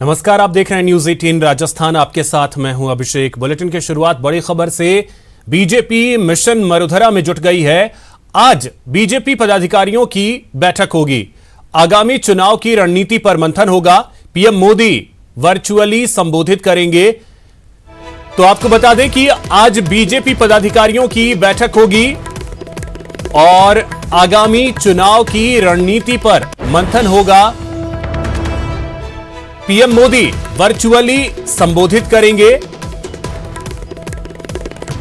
नमस्कार, आप देख रहे हैं न्यूज 18 राजस्थान। आपके साथ मैं हूं अभिषेक। बुलेटिन की शुरुआत बड़ी खबर से। बीजेपी मिशन मरुधरा में जुट गई है। आज बीजेपी पदाधिकारियों की बैठक होगी। आगामी चुनाव की रणनीति पर मंथन होगा। पीएम मोदी वर्चुअली संबोधित करेंगे। तो आपको बता दें कि आज बीजेपी पदाधिकारियों की बैठक होगी और आगामी चुनाव की रणनीति पर मंथन होगा। पीएम मोदी वर्चुअली संबोधित करेंगे।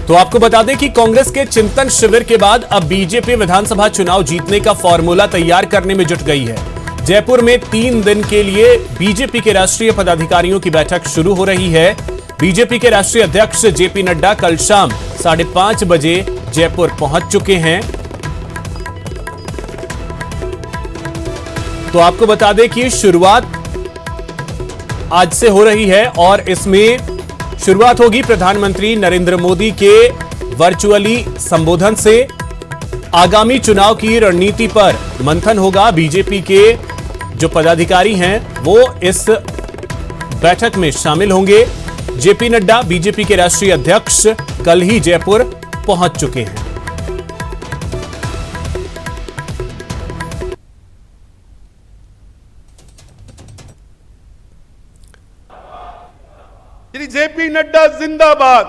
तो आपको बता दें कि कांग्रेस के चिंतन शिविर के बाद अब बीजेपी विधानसभा चुनाव जीतने का फॉर्मूला तैयार करने में जुट गई है। जयपुर में 3 दिन के लिए बीजेपी के राष्ट्रीय पदाधिकारियों की बैठक शुरू हो रही है। बीजेपी के राष्ट्रीय अध्यक्ष जेपी नड्डा कल शाम 5:30 बजे जयपुर पहुंच चुके हैं। तो आपको बता दें कि शुरुआत आज से हो रही है और इसमें शुरुआत होगी प्रधानमंत्री नरेंद्र मोदी के वर्चुअली संबोधन से। आगामी चुनाव की रणनीति पर मंथन होगा। बीजेपी के जो पदाधिकारी हैं वो इस बैठक में शामिल होंगे। जेपी नड्डा बीजेपी के राष्ट्रीय अध्यक्ष कल ही जयपुर पहुंच चुके हैं। श्री जेपी नड्डा जिंदाबाद।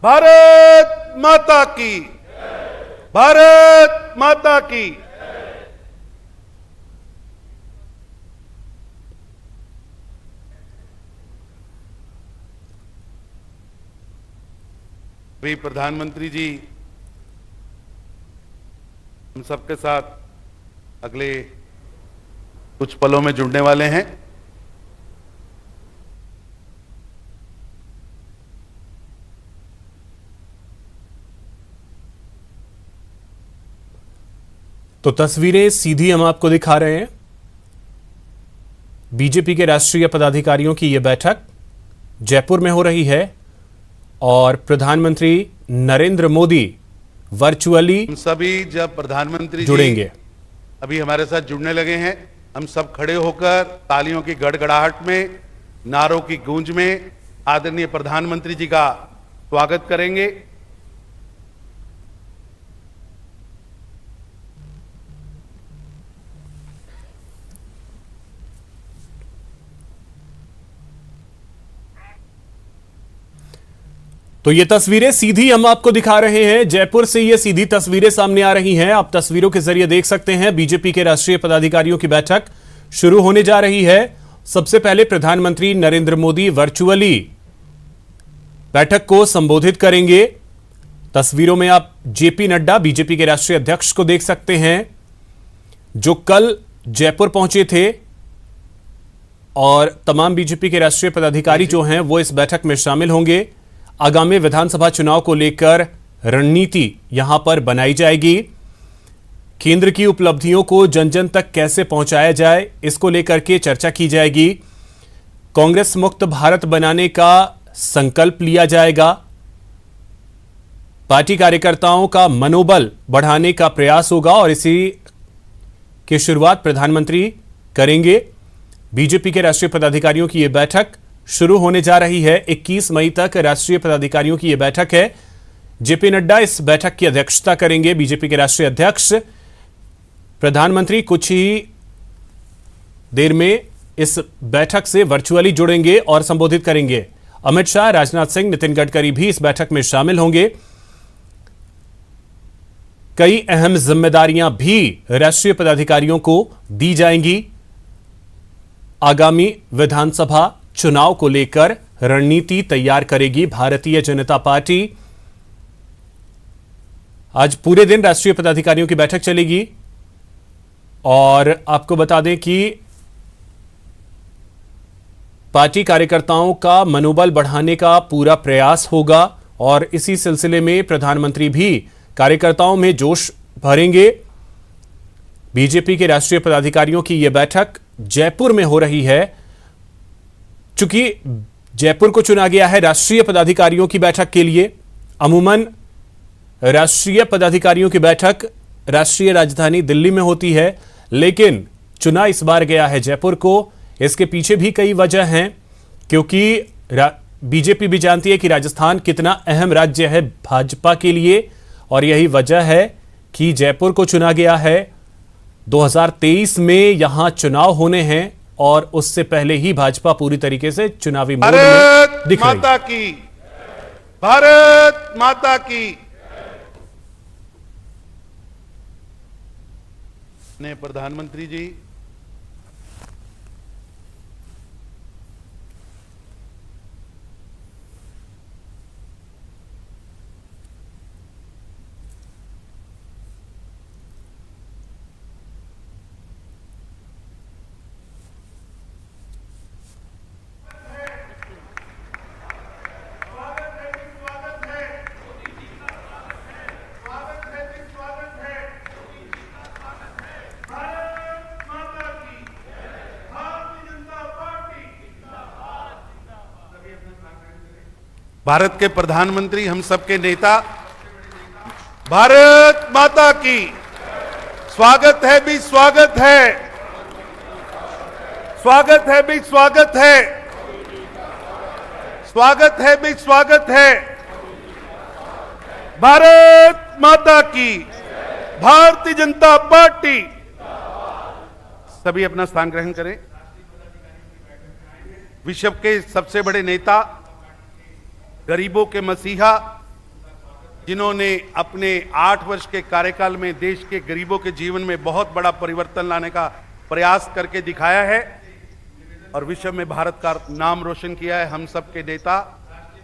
भारत माता की, भारत माता की। भी प्रधानमंत्री जी हम सबके साथ अगले कुछ पलों में जुड़ने वाले हैं। तो तस्वीरें सीधी हम आपको दिखा रहे हैं। बीजेपी के राष्ट्रीय पदाधिकारियों की यह बैठक जयपुर में हो रही है और प्रधानमंत्री नरेंद्र मोदी वर्चुअली हम सभी जब प्रधानमंत्री जुड़ेंगे। अभी हमारे साथ जुड़ने लगे हैं, हम सब खड़े होकर तालियों की गड़गड़ाहट में, नारों की गूंज में आदरणीय प्रधानमंत्री जी का स्वागत करेंगे। तो ये तस्वीरें सीधी हम आपको दिखा रहे हैं। जयपुर से ये सीधी तस्वीरें सामने आ रही हैं। आप तस्वीरों के जरिए देख सकते हैं बीजेपी के राष्ट्रीय पदाधिकारियों की बैठक शुरू होने जा रही है। सबसे पहले प्रधानमंत्री नरेंद्र मोदी वर्चुअली बैठक को संबोधित करेंगे। तस्वीरों में आप जेपी नड्डा बीजेपी के राष्ट्रीय अध्यक्ष को देख सकते हैं जो कल जयपुर पहुंचे थे और तमाम बीजेपी के राष्ट्रीय पदाधिकारी जो हैं वो इस बैठक में शामिल होंगे। आगामी विधानसभा चुनाव को लेकर रणनीति यहां पर बनाई जाएगी। केंद्र की उपलब्धियों को जन जन तक कैसे पहुंचाया जाए, इसको लेकर के चर्चा की जाएगी। कांग्रेस मुक्त भारत बनाने का संकल्प लिया जाएगा। पार्टी कार्यकर्ताओं का मनोबल बढ़ाने का प्रयास होगा और इसी की शुरुआत प्रधानमंत्री करेंगे। बीजेपी के राष्ट्रीय पदाधिकारियों की यह बैठक शुरू होने जा रही है। 21 मई तक राष्ट्रीय पदाधिकारियों की यह बैठक है। जेपी नड्डा इस बैठक की अध्यक्षता करेंगे। बीजेपी के राष्ट्रीय अध्यक्ष, प्रधानमंत्री कुछ ही देर में इस बैठक से वर्चुअली जुड़ेंगे और संबोधित करेंगे। अमित शाह, राजनाथ सिंह, नितिन गडकरी भी इस बैठक में शामिल होंगे। कई अहम जिम्मेदारियां भी राष्ट्रीय पदाधिकारियों को दी जाएंगी। आगामी विधानसभा चुनाव को लेकर रणनीति तैयार करेगी भारतीय जनता पार्टी। आज पूरे दिन राष्ट्रीय पदाधिकारियों की बैठक चलेगी और आपको बता दें कि पार्टी कार्यकर्ताओं का मनोबल बढ़ाने का पूरा प्रयास होगा और इसी सिलसिले में प्रधानमंत्री भी कार्यकर्ताओं में जोश भरेंगे। बीजेपी के राष्ट्रीय पदाधिकारियों की यह बैठक जयपुर में हो रही है। चूंकि जयपुर को चुना गया है राष्ट्रीय पदाधिकारियों की बैठक के लिए। अमूमन राष्ट्रीय पदाधिकारियों की बैठक राष्ट्रीय राजधानी दिल्ली में होती है, लेकिन चुना इस बार गया है जयपुर को। इसके पीछे भी कई वजह हैं, क्योंकि बीजेपी भी जानती है कि राजस्थान कितना अहम राज्य है भाजपा के लिए, और यही वजह है कि जयपुर को चुना गया है। 2023 में यहां चुनाव होने हैं और उससे पहले ही भाजपा पूरी तरीके से चुनावी मोड में दिख रही है। भारत माता की ने प्रधानमंत्री जी, भारत के प्रधानमंत्री, हम सबके नेता, भारत माता की स्वागत है भी स्वागत है, स्वागत है भी स्वागत है, स्वागत है भी स्वागत है। भारत माता की, भारतीय जनता पार्टी। सभी अपना स्थान ग्रहण करें। विश्व के सबसे बड़े नेता, गरीबों के मसीहा, जिन्होंने अपने 8 वर्ष के कार्यकाल में देश के गरीबों के जीवन में बहुत बड़ा परिवर्तन लाने का प्रयास करके दिखाया है और विश्व में भारत का नाम रोशन किया है। हम सब के नेता,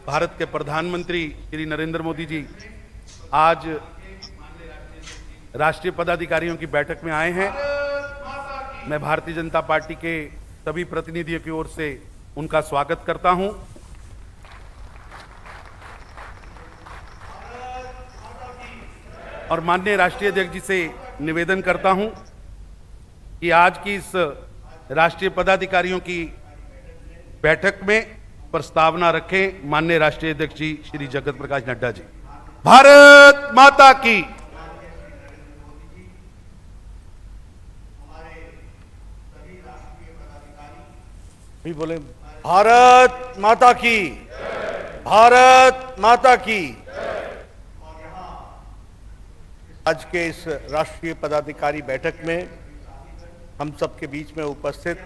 भारत के प्रधानमंत्री श्री नरेंद्र मोदी जी आज राष्ट्रीय पदाधिकारियों की बैठक में आए हैं। मैं भारतीय जनता पार्टी के सभी प्रतिनिधियों की ओर से उनका स्वागत करता हूं। और माननीय राष्ट्रीय अध्यक्ष जी से निवेदन करता हूं कि आज की इस राष्ट्रीय पदाधिकारियों की बैठक में प्रस्तावना रखें माननीय राष्ट्रीय अध्यक्ष जी श्री जगत प्रकाश नड्डा जी। भारत माता की। भी बोले भारत माता की, भारत माता की। आज के इस राष्ट्रीय पदाधिकारी बैठक में हम सबके बीच में उपस्थित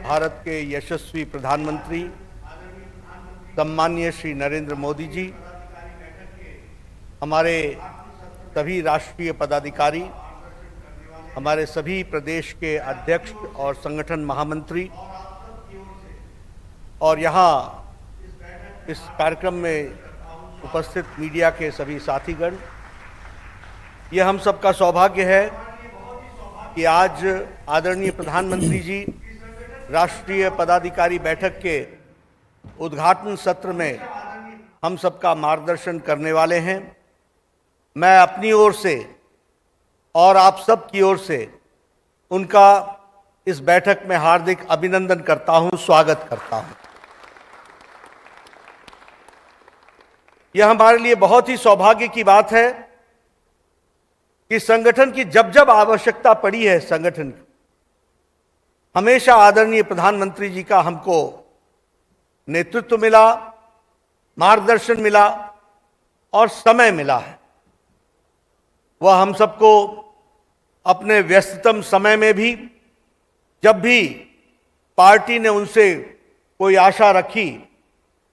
भारत के यशस्वी प्रधानमंत्री सम्माननीय श्री नरेंद्र मोदी जी, हमारे सभी राष्ट्रीय पदाधिकारी, हमारे सभी प्रदेश के अध्यक्ष और संगठन महामंत्री, और यहाँ इस कार्यक्रम में उपस्थित मीडिया के सभी साथीगण, यह हम सबका सौभाग्य है कि आज आदरणीय प्रधानमंत्री जी राष्ट्रीय पदाधिकारी बैठक के उद्घाटन सत्र में हम सबका मार्गदर्शन करने वाले हैं। मैं अपनी ओर से और आप सब की ओर से उनका इस बैठक में हार्दिक अभिनंदन करता हूं, स्वागत करता हूं। यह हमारे लिए बहुत ही सौभाग्य की बात है कि संगठन की जब जब आवश्यकता पड़ी है, संगठन की, हमेशा आदरणीय प्रधानमंत्री जी का हमको नेतृत्व मिला, मार्गदर्शन मिला और समय मिला है। वह हम सबको अपने व्यस्ततम समय में भी, जब भी पार्टी ने उनसे कोई आशा रखी,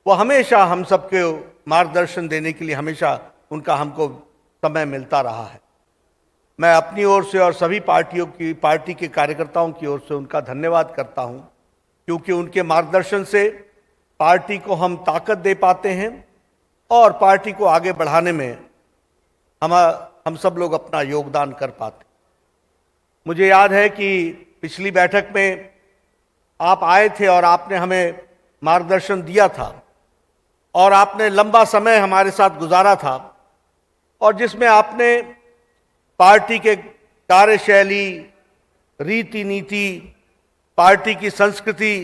वह हमेशा हम सबके मार्गदर्शन देने के लिए हमेशा उनका हमको समय मिलता रहा है। मैं अपनी ओर से और सभी पार्टी के कार्यकर्ताओं की ओर से उनका धन्यवाद करता हूं, क्योंकि उनके मार्गदर्शन से पार्टी को हम ताकत दे पाते हैं और पार्टी को आगे बढ़ाने में हम सब लोग अपना योगदान कर पाते। मुझे याद है कि पिछली बैठक में आप आए थे और आपने हमें मार्गदर्शन दिया था और आपने लंबा समय हमारे साथ गुजारा था, और जिसमें आपने पार्टी के कार्यशैली, रीति नीति, पार्टी की संस्कृति,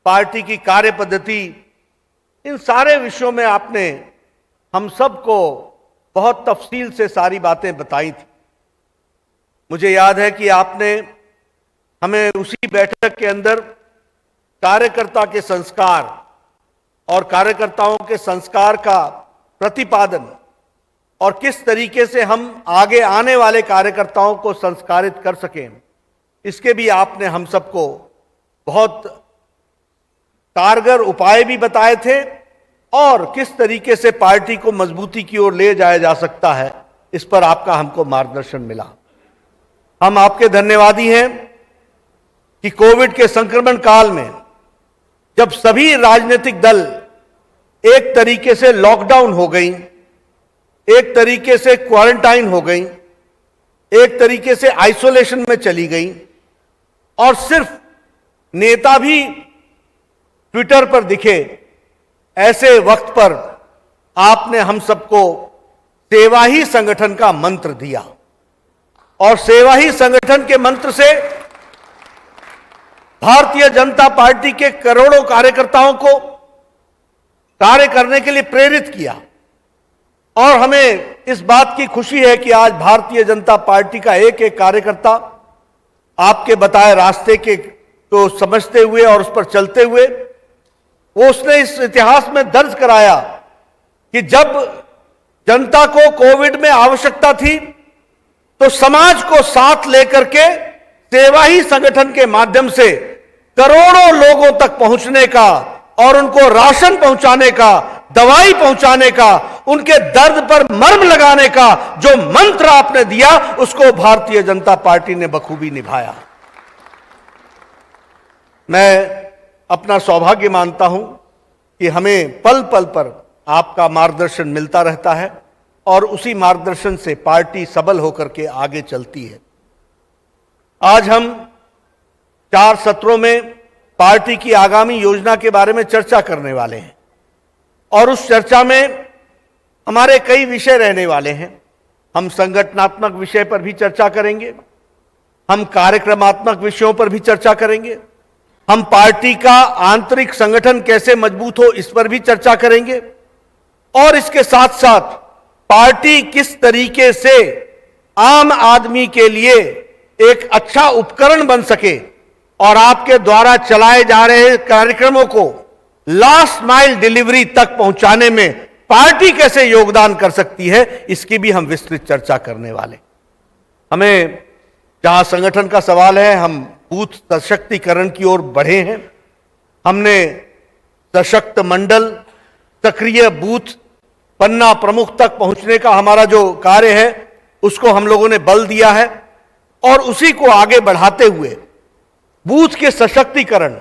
पार्टी की कार्य पद्धति, इन सारे विषयों में आपने हम सबको बहुत तफसील से सारी बातें बताई थी। मुझे याद है कि आपने हमें उसी बैठक के अंदर कार्यकर्ता के संस्कार और कार्यकर्ताओं के संस्कार का प्रतिपादन और किस तरीके से हम आगे आने वाले कार्यकर्ताओं को संस्कारित कर सकें, इसके भी आपने हम सबको बहुत कारगर उपाय भी बताए थे और किस तरीके से पार्टी को मजबूती की ओर ले जाया जा सकता है, इस पर आपका हमको मार्गदर्शन मिला। हम आपके धन्यवादी हैं कि कोविड के संक्रमण काल में जब सभी राजनीतिक दल एक तरीके से लॉकडाउन हो गई, एक तरीके से क्वारंटाइन हो गई, एक तरीके से आइसोलेशन में चली गई और सिर्फ नेता भी ट्विटर पर दिखे, ऐसे वक्त पर आपने हम सबको सेवा ही संगठन का मंत्र दिया और सेवा ही संगठन के मंत्र से भारतीय जनता पार्टी के करोड़ों कार्यकर्ताओं को कार्य करने के लिए प्रेरित किया। और हमें इस बात की खुशी है कि आज भारतीय जनता पार्टी का एक एक कार्यकर्ता आपके बताए रास्ते के को समझते हुए और उस पर चलते हुए वो उसने इस इतिहास में दर्ज कराया कि जब जनता को कोविड में आवश्यकता थी तो समाज को साथ लेकर के सेवा ही संगठन के माध्यम से करोड़ों लोगों तक पहुंचने का और उनको राशन पहुंचाने का, दवाई पहुंचाने का, उनके दर्द पर मर्म लगाने का जो मंत्र आपने दिया, उसको भारतीय जनता पार्टी ने बखूबी निभाया। मैं अपना सौभाग्य मानता हूं कि हमें पल पल पर आपका मार्गदर्शन मिलता रहता है और उसी मार्गदर्शन से पार्टी सबल होकर के आगे चलती है। आज हम 4 सत्रों में पार्टी की आगामी योजना के बारे में चर्चा करने वाले हैं और उस चर्चा में हमारे कई विषय रहने वाले हैं। हम संगठनात्मक विषय पर भी चर्चा करेंगे, हम कार्यक्रमात्मक विषयों पर भी चर्चा करेंगे, हम पार्टी का आंतरिक संगठन कैसे मजबूत हो इस पर भी चर्चा करेंगे और इसके साथ साथ पार्टी किस तरीके से आम आदमी के लिए एक अच्छा उपकरण बन सके और आपके द्वारा चलाए जा रहे कार्यक्रमों को लास्ट माइल डिलीवरी तक पहुंचाने में पार्टी कैसे योगदान कर सकती है, इसकी भी हम विस्तृत चर्चा करने वाले। हमें जहां संगठन का सवाल है, हम बूथ सशक्तिकरण की ओर बढ़े हैं। हमने सशक्त मंडल, सक्रिय बूथ, पन्ना प्रमुख तक पहुंचने का हमारा जो कार्य है उसको हम लोगों ने बल दिया है और उसी को आगे बढ़ाते हुए बूथ के सशक्तिकरण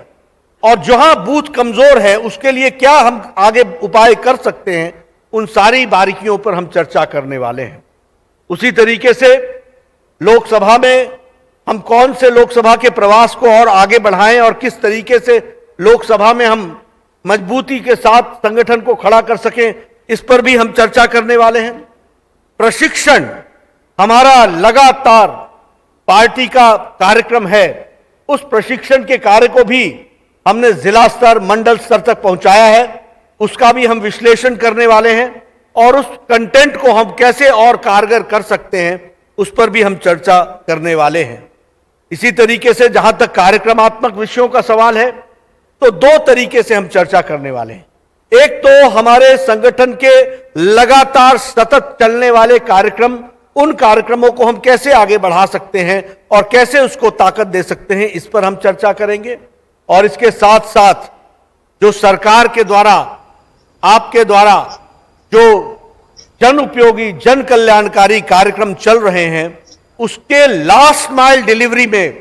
और जहां बूथ कमजोर है उसके लिए क्या हम आगे उपाय कर सकते हैं, उन सारी बारीकियों पर हम चर्चा करने वाले हैं। उसी तरीके से लोकसभा में हम कौन से लोकसभा के प्रवास को और आगे बढ़ाएं और किस तरीके से लोकसभा में हम मजबूती के साथ संगठन को खड़ा कर सकें, इस पर भी हम चर्चा करने वाले हैं। प्रशिक्षण हमारा लगातार पार्टी का कार्यक्रम है, उस प्रशिक्षण के कार्य को भी हमने जिला स्तर, मंडल स्तर तक पहुंचाया है, उसका भी हम विश्लेषण करने वाले हैं और उस कंटेंट को हम कैसे और कारगर कर सकते हैं उस पर भी हम चर्चा करने वाले हैं। इसी तरीके से जहां तक कार्यक्रमात्मक विषयों का सवाल है तो 2 तरीके से हम चर्चा करने वाले हैं। एक तो हमारे संगठन के लगातार सतत चलने वाले कार्यक्रम, उन कार्यक्रमों को हम कैसे आगे बढ़ा सकते हैं और कैसे उसको ताकत दे सकते हैं, इस पर हम चर्चा करेंगे। और इसके साथ साथ जो सरकार के द्वारा, आपके द्वारा जो जन उपयोगी, जन कल्याणकारी कार्यक्रम चल रहे हैं, उसके लास्ट माइल डिलीवरी में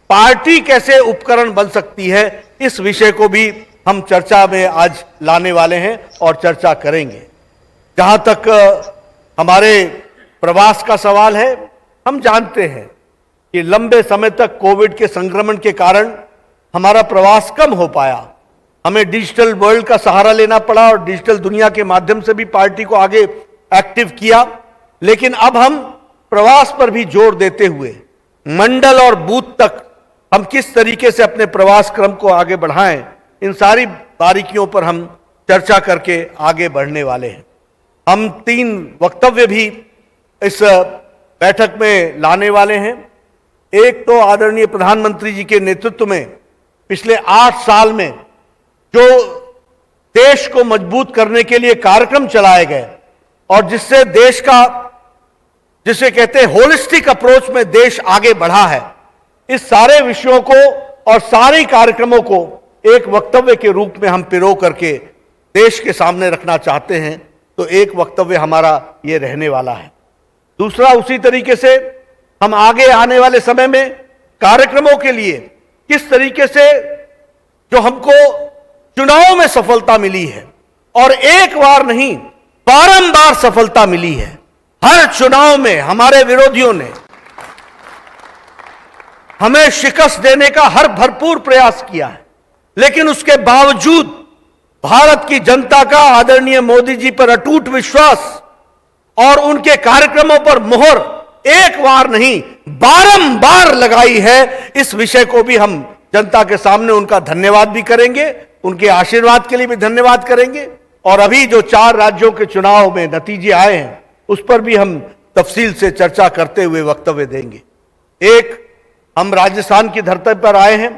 पार्टी कैसे उपकरण बन सकती है, इस विषय को भी हम चर्चा में आज लाने वाले हैं और चर्चा करेंगे। जहां तक हमारे प्रवास का सवाल है, हम जानते हैं कि लंबे समय तक कोविड के संक्रमण के कारण हमारा प्रवास कम हो पाया। हमें डिजिटल वर्ल्ड का सहारा लेना पड़ा और डिजिटल दुनिया के माध्यम से भी पार्टी को आगे एक्टिव किया। लेकिन अब हम प्रवास पर भी जोर देते हुए मंडल और बूथ तक हम किस तरीके से अपने प्रवास क्रम को आगे बढ़ाएं, इन सारी बारीकियों पर हम चर्चा करके आगे बढ़ने वाले हैं। हम 3 वक्तव्य भी इस बैठक में लाने वाले हैं। एक तो आदरणीय प्रधानमंत्री जी के नेतृत्व में पिछले 8 साल में जो देश को मजबूत करने के लिए कार्यक्रम चलाए गए और जिससे देश का, जिसे कहते हैं होलिस्टिक अप्रोच में देश आगे बढ़ा है, इस सारे विषयों को और सारे कार्यक्रमों को एक वक्तव्य के रूप में हम पिरो करके देश के सामने रखना चाहते हैं। तो एक वक्तव्य हमारा ये रहने वाला है। दूसरा, उसी तरीके से हम आगे आने वाले समय में कार्यक्रमों के लिए किस तरीके से जो हमको चुनाव में सफलता मिली है, और एक बार नहीं बारंबार सफलता मिली है, हर चुनाव में हमारे विरोधियों ने हमें शिकस्त देने का हर भरपूर प्रयास किया है, लेकिन उसके बावजूद भारत की जनता का आदरणीय मोदी जी पर अटूट विश्वास और उनके कार्यक्रमों पर मोहर एक बार नहीं बारंबार लगाई है। इस विषय को भी हम जनता के सामने उनका धन्यवाद भी करेंगे, उनके आशीर्वाद के लिए भी धन्यवाद करेंगे। और अभी जो 4 राज्यों के चुनाव में नतीजे आए हैं उस पर भी हम तफसील से चर्चा करते हुए वक्तव्य देंगे। एक, हम राजस्थान की धरती पर आए हैं।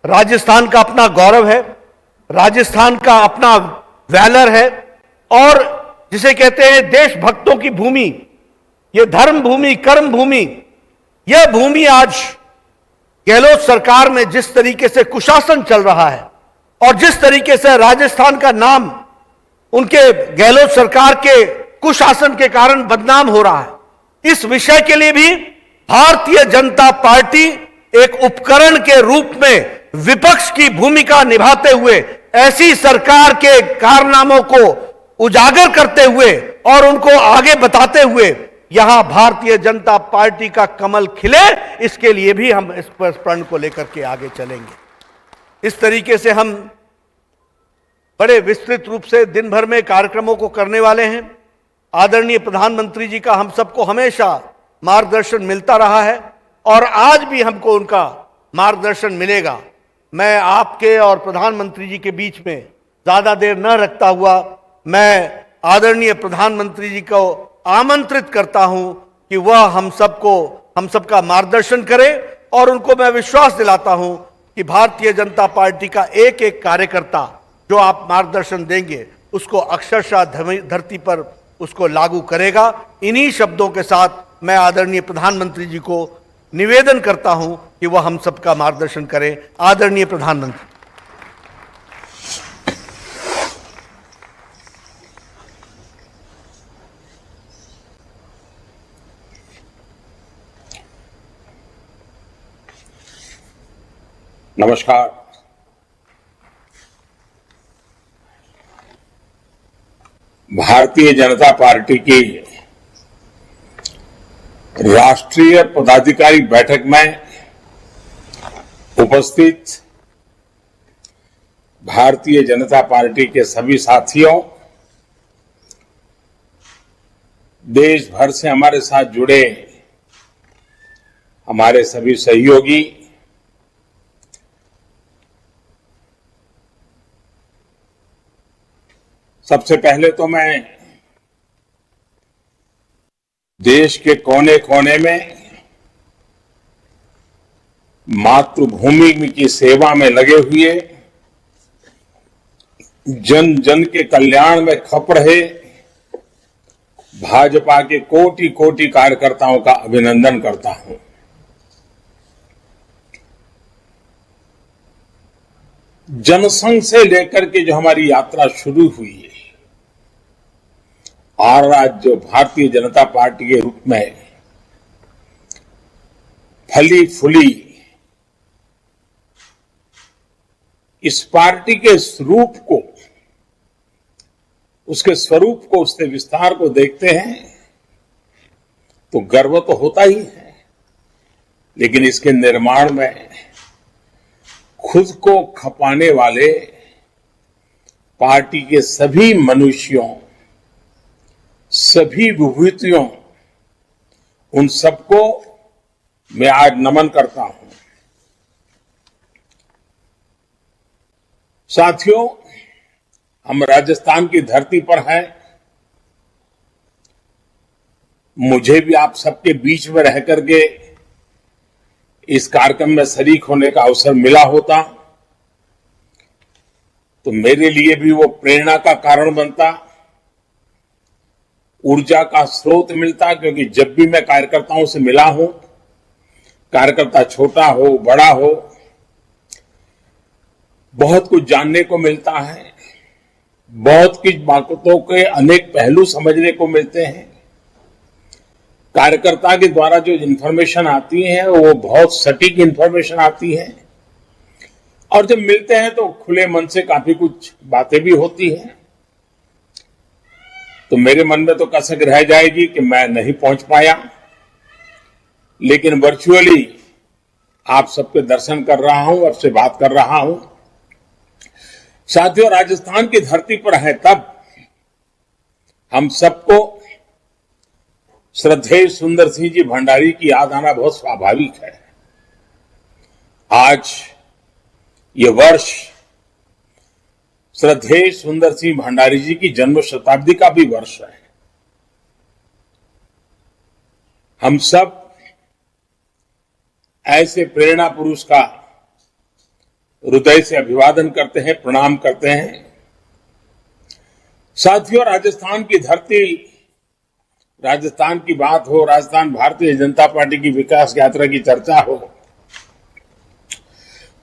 राजस्थान का अपना गौरव है, राजस्थान का अपना वैलर है, और जिसे कहते हैं देशभक्तों की भूमि, यह धर्म भूमि, कर्म भूमि, यह भूमि आज गहलोत सरकार में जिस तरीके से कुशासन चल रहा है और जिस तरीके से राजस्थान का नाम उनके गहलोत सरकार के कुशासन के कारण बदनाम हो रहा है, इस विषय के लिए भी भारतीय जनता पार्टी एक उपकरण के रूप में विपक्ष की भूमिका निभाते हुए ऐसी सरकार के कारनामों को उजागर करते हुए और उनको आगे बताते हुए यहां भारतीय जनता पार्टी का कमल खिले, इसके लिए भी हम इस प्रण को लेकर के आगे चलेंगे। इस तरीके से हम बड़े विस्तृत रूप से दिन भर में कार्यक्रमों को करने वाले हैं। आदरणीय प्रधानमंत्री जी का हम सबको हमेशा मार्गदर्शन मिलता रहा है और आज भी हमको उनका मार्गदर्शन मिलेगा। मैं आपके और प्रधानमंत्री जी के बीच में ज्यादा देर न रखता हुआ मैं आदरणीय प्रधानमंत्री जी को आमंत्रित करता हूं कि वह हम सबका मार्गदर्शन करें, और उनको मैं विश्वास दिलाता हूं कि भारतीय जनता पार्टी का एक एक कार्यकर्ता जो आप मार्गदर्शन देंगे उसको अक्षरशः धरती पर उसको लागू करेगा। इन्हीं शब्दों के साथ मैं आदरणीय प्रधानमंत्री जी को निवेदन करता हूं कि वह हम सबका मार्गदर्शन करें। आदरणीय प्रधानमंत्री। नमस्कार। भारतीय जनता पार्टी की राष्ट्रीय पदाधिकारी बैठक में उपस्थित भारतीय जनता पार्टी के सभी साथियों, देश भर से हमारे साथ जुड़े हमारे सभी सहयोगी, सबसे पहले तो मैं देश के कोने कोने में मातृभूमि की सेवा में लगे हुए, जन जन के कल्याण में खप रहे भाजपा के कोटि कोटि कार्यकर्ताओं का अभिनंदन करता हूं। जनसंघ से लेकर के जो हमारी यात्रा शुरू हुई है और आज जो भारतीय जनता पार्टी के रूप में फली फूली, इस पार्टी के स्वरूप को, उसके स्वरूप को, उसके विस्तार को देखते हैं तो गर्व तो होता ही है, लेकिन इसके निर्माण में खुद को खपाने वाले पार्टी के सभी मनुष्यों, सभी विभूतियों, उन सबको मैं आज नमन करता हूं। साथियों, हम राजस्थान की धरती पर हैं। मुझे भी आप सबके बीच में रह करके इस कार्यक्रम में शरीक होने का अवसर मिला होता तो मेरे लिए भी वो प्रेरणा का कारण बनता, ऊर्जा का स्रोत मिलता, क्योंकि जब भी मैं कार्यकर्ताओं से मिला हूं, कार्यकर्ता छोटा हो बड़ा हो, बहुत कुछ जानने को मिलता है, बहुत कुछ बातों के अनेक पहलू समझने को मिलते हैं। कार्यकर्ता के द्वारा जो इंफॉर्मेशन आती है वो बहुत सटीक इंफॉर्मेशन आती है, और जब मिलते हैं तो खुले मन से काफी कुछ बातें भी होती हैं। तो मेरे मन में तो कसक रह जाएगी कि मैं नहीं पहुंच पाया, लेकिन वर्चुअली आप सबके दर्शन कर रहा हूं, आपसे बात कर रहा हूं। साथियों, राजस्थान की धरती पर है तब हम सबको श्रद्धेय सुंदर सिंह जी भंडारी की याद आना बहुत स्वाभाविक है। आज ये वर्ष श्रद्धेय सुंदर सिंह भंडारी जी की जन्म शताब्दी का भी वर्ष है। हम सब ऐसे प्रेरणा पुरुष का हृदय से अभिवादन करते हैं, प्रणाम करते हैं। साथियों, राजस्थान की धरती, राजस्थान की बात हो, राजस्थान भारतीय जनता पार्टी की विकास यात्रा की चर्चा हो,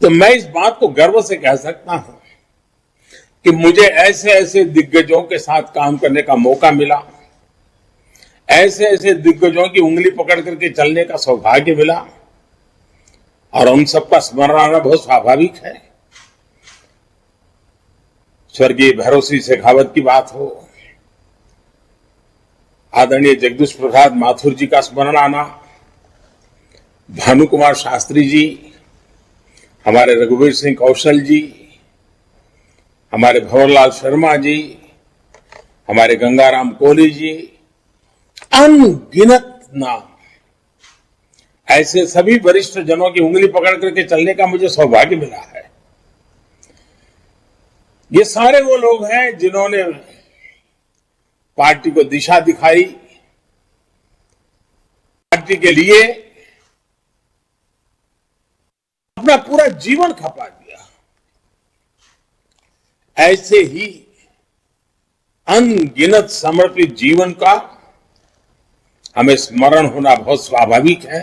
तो मैं इस बात को गर्व से कह सकता हूं कि मुझे ऐसे ऐसे दिग्गजों के साथ काम करने का मौका मिला, ऐसे ऐसे दिग्गजों की उंगली पकड़ करके चलने का सौभाग्य मिला, और उन सबका स्मरण आना बहुत स्वाभाविक है। स्वर्गीय भैरव सिंह शेखावत की बात हो, आदरणीय जगदीश प्रसाद माथुर जी का स्मरण आना, भानु कुमार शास्त्री जी, हमारे रघुवीर सिंह कौशल जी, हमारे भंवरलाल शर्मा जी, हमारे गंगाराम कोहली जी, अनगिनत नाम, ऐसे सभी वरिष्ठ जनों की उंगली पकड़ करके चलने का मुझे सौभाग्य मिला है। ये सारे वो लोग हैं जिन्होंने पार्टी को दिशा दिखाई, पार्टी के लिए अपना पूरा जीवन खपा दिया। ऐसे ही अनगिनत समर्पित जीवन का हमें स्मरण होना बहुत स्वाभाविक है।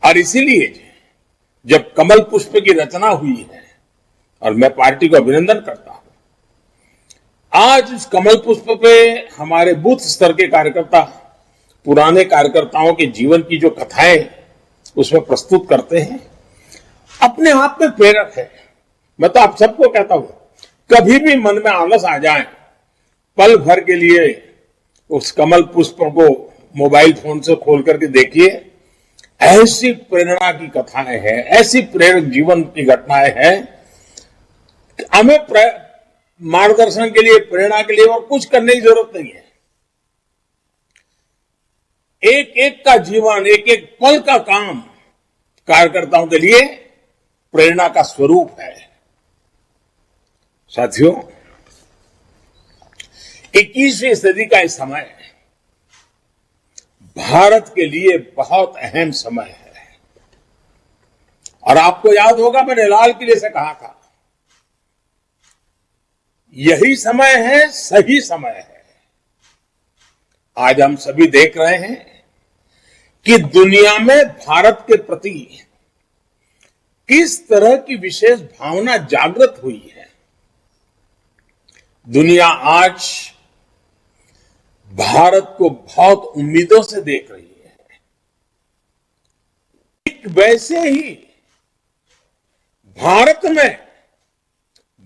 और इसीलिए जब कमल पुष्प की रचना हुई है, और मैं पार्टी को अभिनंदन करता हूं, आज इस कमल पुष्प पे हमारे बूथ स्तर के कार्यकर्ता पुराने कार्यकर्ताओं के जीवन की जो कथाएं उसमें प्रस्तुत करते हैं, अपने आप में प्रेरक है। मैं तो आप सबको कहता हूं, कभी भी मन में आलस आ जाए, पल भर के लिए उस कमल पुष्प को मोबाइल फोन से खोल करके देखिए। ऐसी प्रेरणा की कथाएं हैं, ऐसी प्रेरक जीवन की घटनाएं हैं, हमें मार्गदर्शन के लिए, प्रेरणा के लिए और कुछ करने की जरूरत नहीं है। एक एक का जीवन, एक एक पल का काम कार्यकर्ताओं के लिए प्रेरणा का स्वरूप है। साथियों, 21वीं सदी का इस समय भारत के लिए बहुत अहम समय है। और आपको याद होगा, मैंने लाल किले से कहा था, यही समय है, सही समय है। आज हम सभी देख रहे हैं कि दुनिया में भारत के प्रति किस तरह की विशेष भावना जागृत हुई है। दुनिया आज भारत को बहुत उम्मीदों से देख रही है। एक वैसे ही भारत में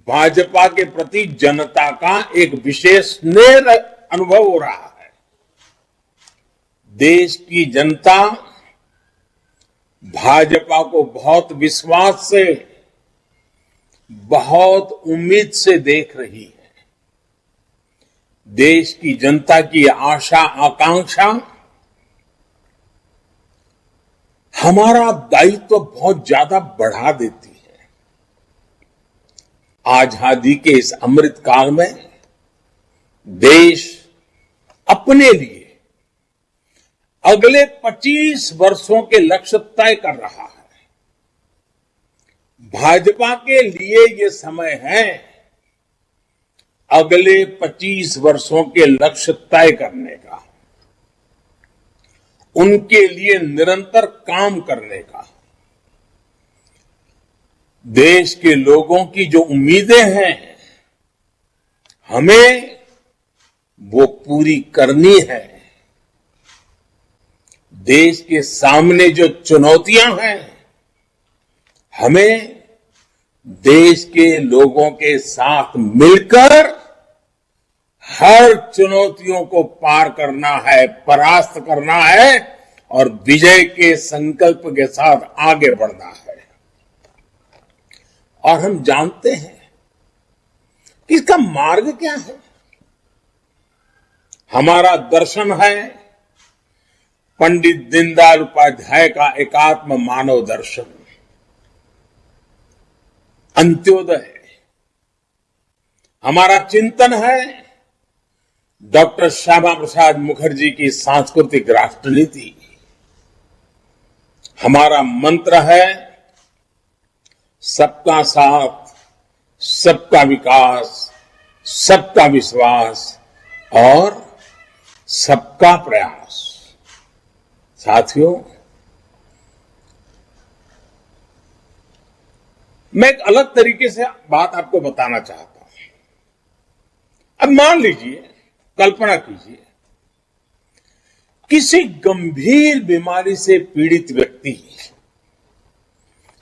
भाजपा के प्रति जनता का एक विशेष स्नेह अनुभव हो रहा है। देश की जनता भाजपा को बहुत विश्वास से, बहुत उम्मीद से देख रही है। देश की जनता की आशा आकांक्षा हमारा दायित्व बहुत ज्यादा बढ़ा देती है। आजादी के इस अमृत काल में देश अपने लिए, अगले 25 वर्षों के लक्ष्य तय कर रहा है। भाजपा के लिए ये समय है अगले 25 वर्षों के लक्ष्य तय करने का, उनके लिए निरंतर काम करने का। देश के लोगों की जो उम्मीदें हैं हमें वो पूरी करनी है। देश के सामने जो चुनौतियां हैं हमें देश के लोगों के साथ मिलकर हर चुनौतियों को पार करना है, परास्त करना है और विजय के संकल्प के साथ आगे बढ़ना है। और हम जानते हैं कि इसका मार्ग क्या है। हमारा दर्शन है पंडित दीनदयाल उपाध्याय का एकात्म मानव दर्शन, अंत्योदय। हमारा चिंतन है डॉक्टर श्यामा प्रसाद मुखर्जी की सांस्कृतिक राष्ट्रनीति। हमारा मंत्र है सबका साथ, सबका विकास, सबका विश्वास और सबका प्रयास। साथियों, मैं एक अलग तरीके से बात आपको बताना चाहता हूं। अब मान लीजिए, कल्पना कीजिए, किसी गंभीर बीमारी से पीड़ित व्यक्ति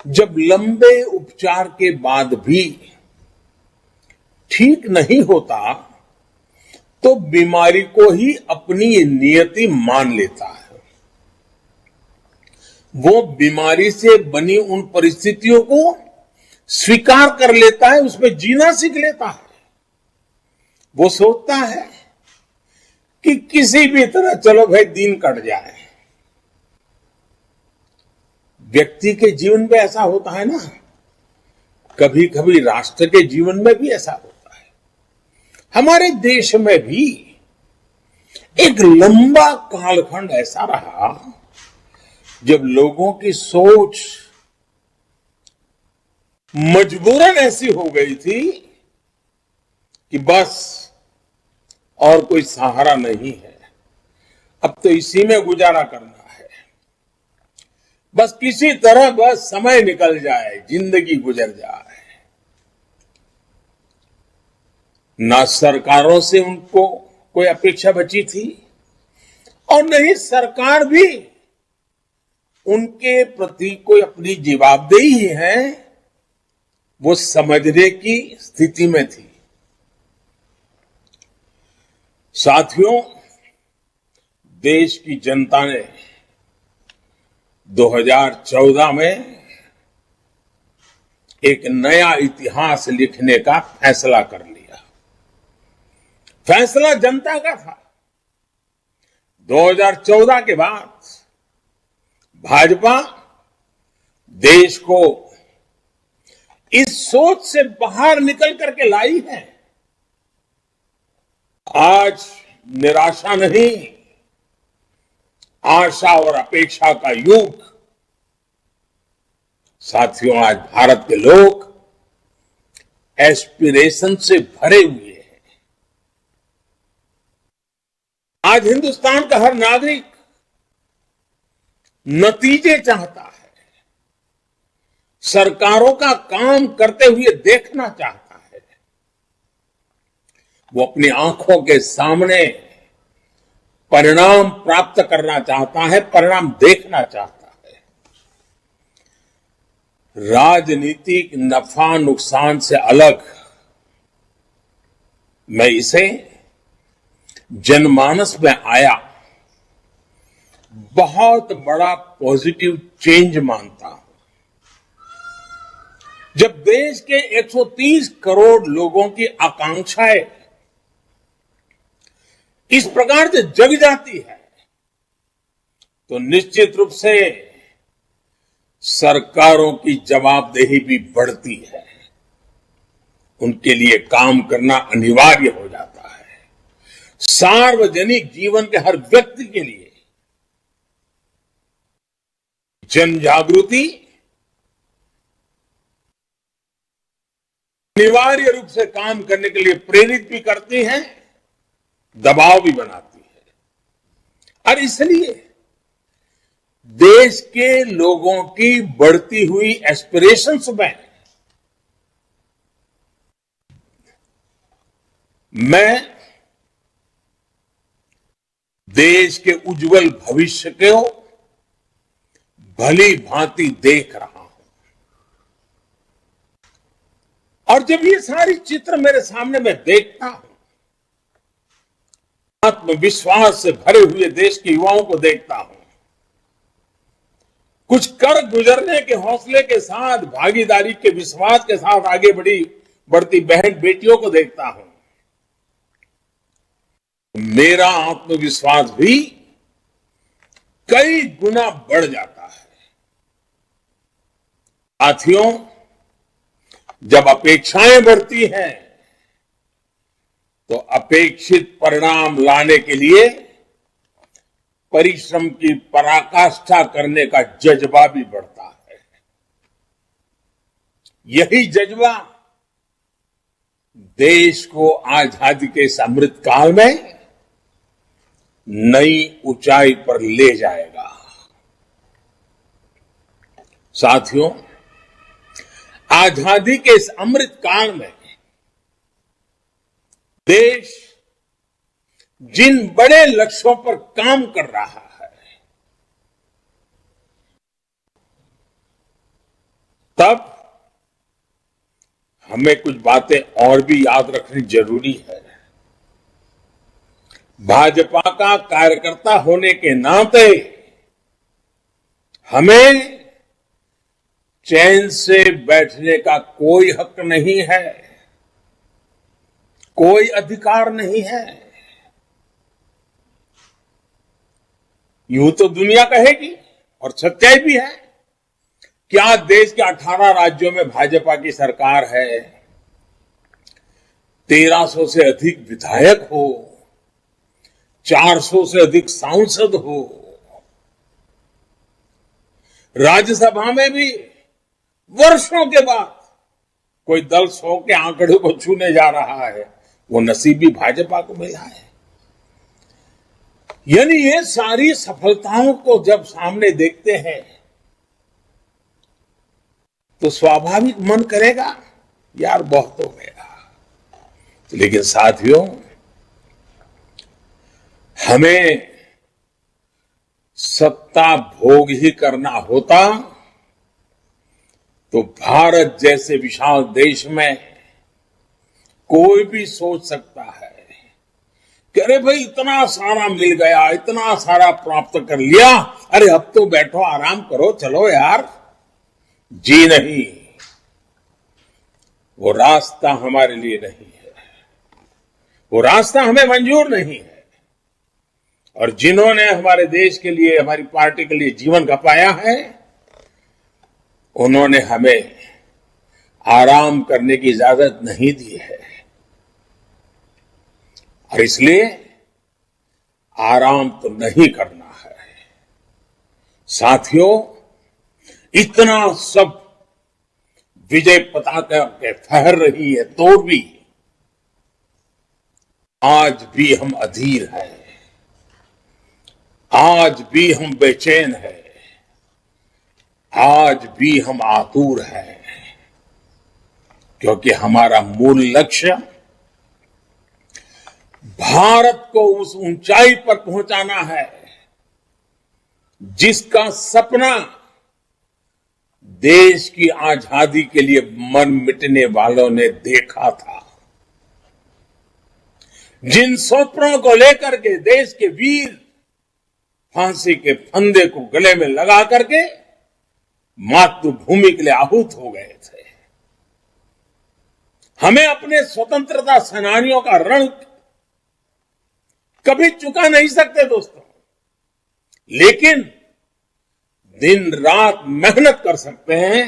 जब लंबे उपचार के बाद भी ठीक नहीं होता तो बीमारी को ही अपनी नियति मान लेता है। वो बीमारी से बनी उन परिस्थितियों को स्वीकार कर लेता है, उसमें जीना सीख लेता है। वो सोचता है कि किसी भी तरह चलो भाई दिन कट जाए। व्यक्ति के जीवन में ऐसा होता है ना, कभी कभी राष्ट्र के जीवन में भी ऐसा होता है। हमारे देश में भी एक लंबा कालखंड ऐसा रहा जब लोगों की सोच मजबूरन ऐसी हो गई थी कि बस और कोई सहारा नहीं है, अब तो इसी में गुजारा करना है, बस किसी तरह बस समय निकल जाए, जिंदगी गुजर जाए। ना सरकारों से उनको कोई अपेक्षा बची थी और नहीं सरकार भी उनके प्रति कोई अपनी जवाबदेही है वो समझने की स्थिति में थी। साथियों, देश की जनता ने 2014 में एक नया इतिहास लिखने का फैसला कर लिया। फैसला जनता का था। 2014 के बाद भाजपा देश को इस सोच से बाहर निकल करके लाई है। आज निराशा नहीं, आशा और अपेक्षा का युग। साथियों, आज भारत के लोग एस्पिरेशन से भरे हुए हैं। आज हिंदुस्तान का हर नागरिक नतीजे चाहता है, सरकारों का काम करते हुए देखना चाहता है। वो अपनी आंखों के सामने परिणाम प्राप्त करना चाहता है, परिणाम देखना चाहता है। राजनीतिक नफा नुकसान से अलग मैं इसे जनमानस में आया बहुत बड़ा पॉजिटिव चेंज मानता हूं। जब देश के 130 करोड़ लोगों की आकांक्षाएं इस प्रकार से जग जाती है तो निश्चित रूप से सरकारों की जवाबदेही भी बढ़ती है। उनके लिए काम करना अनिवार्य हो जाता है। सार्वजनिक जीवन के हर व्यक्ति के लिए जन जागृति अनिवार्य रूप से काम करने के लिए प्रेरित भी करती है, दबाव भी बनाती है। और इसलिए देश के लोगों की बढ़ती हुई एस्पिरेशंस में मैं देश के उज्जवल भविष्य को भली भांति देख रहा हूं। और जब ये सारी चित्र मेरे सामने मैं देखता हूं, आत्मविश्वास से भरे हुए देश के युवाओं को देखता हूं, कुछ कर गुजरने के हौसले के साथ, भागीदारी के विश्वास के साथ आगे बढ़ती बहन बेटियों को देखता हूं, मेरा आत्मविश्वास भी कई गुना बढ़ जाता है। साथियों, जब अपेक्षाएं बढ़ती हैं तो अपेक्षित परिणाम लाने के लिए परिश्रम की पराकाष्ठा करने का जज्बा भी बढ़ता है। यही जज्बा देश को आजादी के इस अमृत काल में नई ऊंचाई पर ले जाएगा। साथियों, आजादी के इस अमृत काल में देश जिन बड़े लक्ष्यों पर काम कर रहा है, तब हमें कुछ बातें और भी याद रखनी जरूरी है। भाजपा का कार्यकर्ता होने के नाते हमें चैन से बैठने का कोई हक नहीं है, कोई अधिकार नहीं है। यूं तो दुनिया कहेगी, और सच्चाई भी है, क्या देश के 18 राज्यों में भाजपा की सरकार है, 1300 से अधिक विधायक हो, 400 से अधिक सांसद हो, राज्यसभा में भी वर्षों के बाद कोई दल 100 के आंकड़े को छूने जा रहा है, वो नसीब भी भाजपा को मिला है। यानी ये सारी सफलताओं को जब सामने देखते हैं तो स्वाभाविक मन करेगा यार बहुत हो गया। लेकिन साथियों, हमें सत्ता भोग ही करना होता तो भारत जैसे विशाल देश में कोई भी सोच सकता है कि अरे भाई इतना सारा मिल गया, इतना सारा प्राप्त कर लिया, अरे अब तो बैठो आराम करो, चलो यार। जी नहीं, वो रास्ता हमारे लिए नहीं है, वो रास्ता हमें मंजूर नहीं है। और जिन्होंने हमारे देश के लिए, हमारी पार्टी के लिए जीवन खपाया है, उन्होंने हमें आराम करने की इजाजत नहीं दी है। और इसलिए आराम तो नहीं करना है। साथियों, इतना सब विजय पताका के फहर रही है तो भी आज भी हम अधीर हैं, आज भी हम बेचैन हैं, आज भी हम आतुर हैं, क्योंकि हमारा मूल लक्ष्य भारत को उस ऊंचाई पर पहुंचाना है जिसका सपना देश की आजादी के लिए मर मिटने वालों ने देखा था। जिन सपनों को लेकर के देश के वीर फांसी के फंदे को गले में लगा करके मातृभूमि के लिए आहूत हो गए थे। हमें अपने स्वतंत्रता सेनानियों का रण कभी चुका नहीं सकते दोस्तों, लेकिन दिन रात मेहनत कर सकते हैं,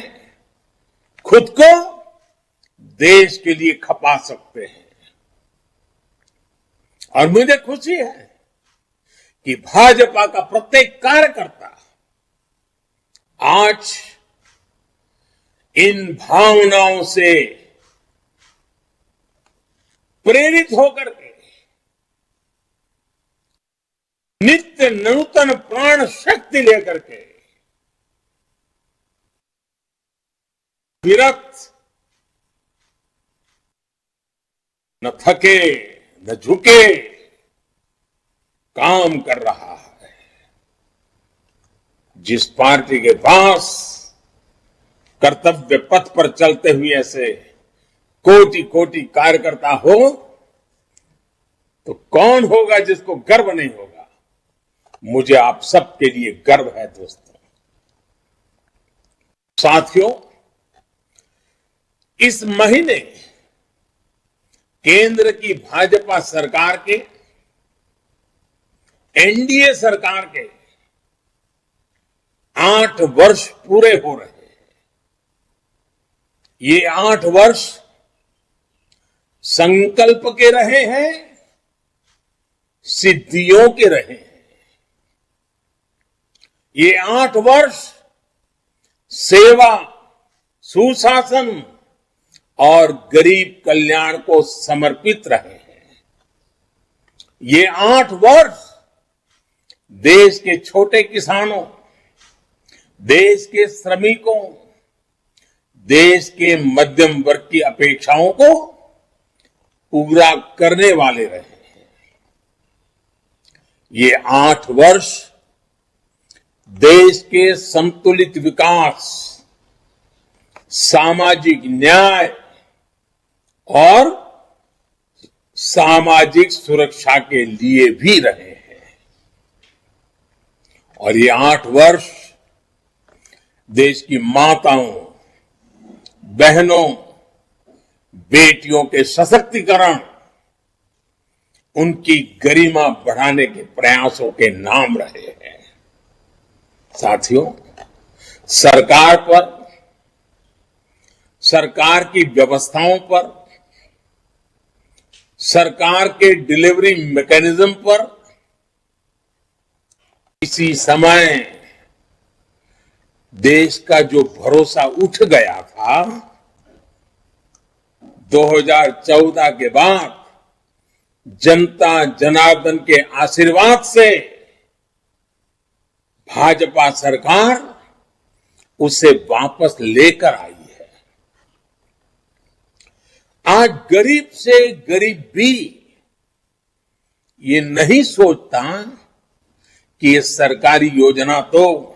खुद को देश के लिए खपा सकते हैं। और मुझे खुशी है कि भाजपा का प्रत्येक कार्यकर्ता आज इन भावनाओं से प्रेरित होकर के नित्य नूतन प्राण शक्ति लेकर के विरक्त न थके न झुके काम कर रहा है। जिस पार्टी के पास कर्तव्य पथ पर चलते हुए ऐसे कोटि कोटि कार्यकर्ता हो तो कौन होगा जिसको गर्व नहीं होगा। मुझे आप सबके लिए गर्व है दोस्तों। साथियों, इस महीने केंद्र की भाजपा सरकार के एनडीए सरकार के 8 वर्ष पूरे हो रहे हैं। ये 8 वर्ष संकल्प के रहे हैं, सिद्धियों के रहे हैं। ये 8 वर्ष सेवा, सुशासन और गरीब कल्याण को समर्पित रहे हैं। ये 8 वर्ष देश के छोटे किसानों, देश के श्रमिकों, देश के मध्यम वर्ग की अपेक्षाओं को पूरा करने वाले रहे हैं। ये 8 वर्ष देश के संतुलित विकास, सामाजिक न्याय और सामाजिक सुरक्षा के लिए भी रहे हैं। और ये 8 वर्ष देश की माताओं, बहनों, बेटियों के सशक्तिकरण, उनकी गरिमा बढ़ाने के प्रयासों के नाम रहे हैं। साथियों, सरकार पर, सरकार की व्यवस्थाओं पर, सरकार के डिलीवरी मैकेनिज्म पर इसी समय देश का जो भरोसा उठ गया था, 2014 के बाद जनता जनार्दन के आशीर्वाद से भाजपा सरकार उसे वापस लेकर आई है। आज गरीब से गरीब भी ये नहीं सोचता कि ये सरकारी योजना तो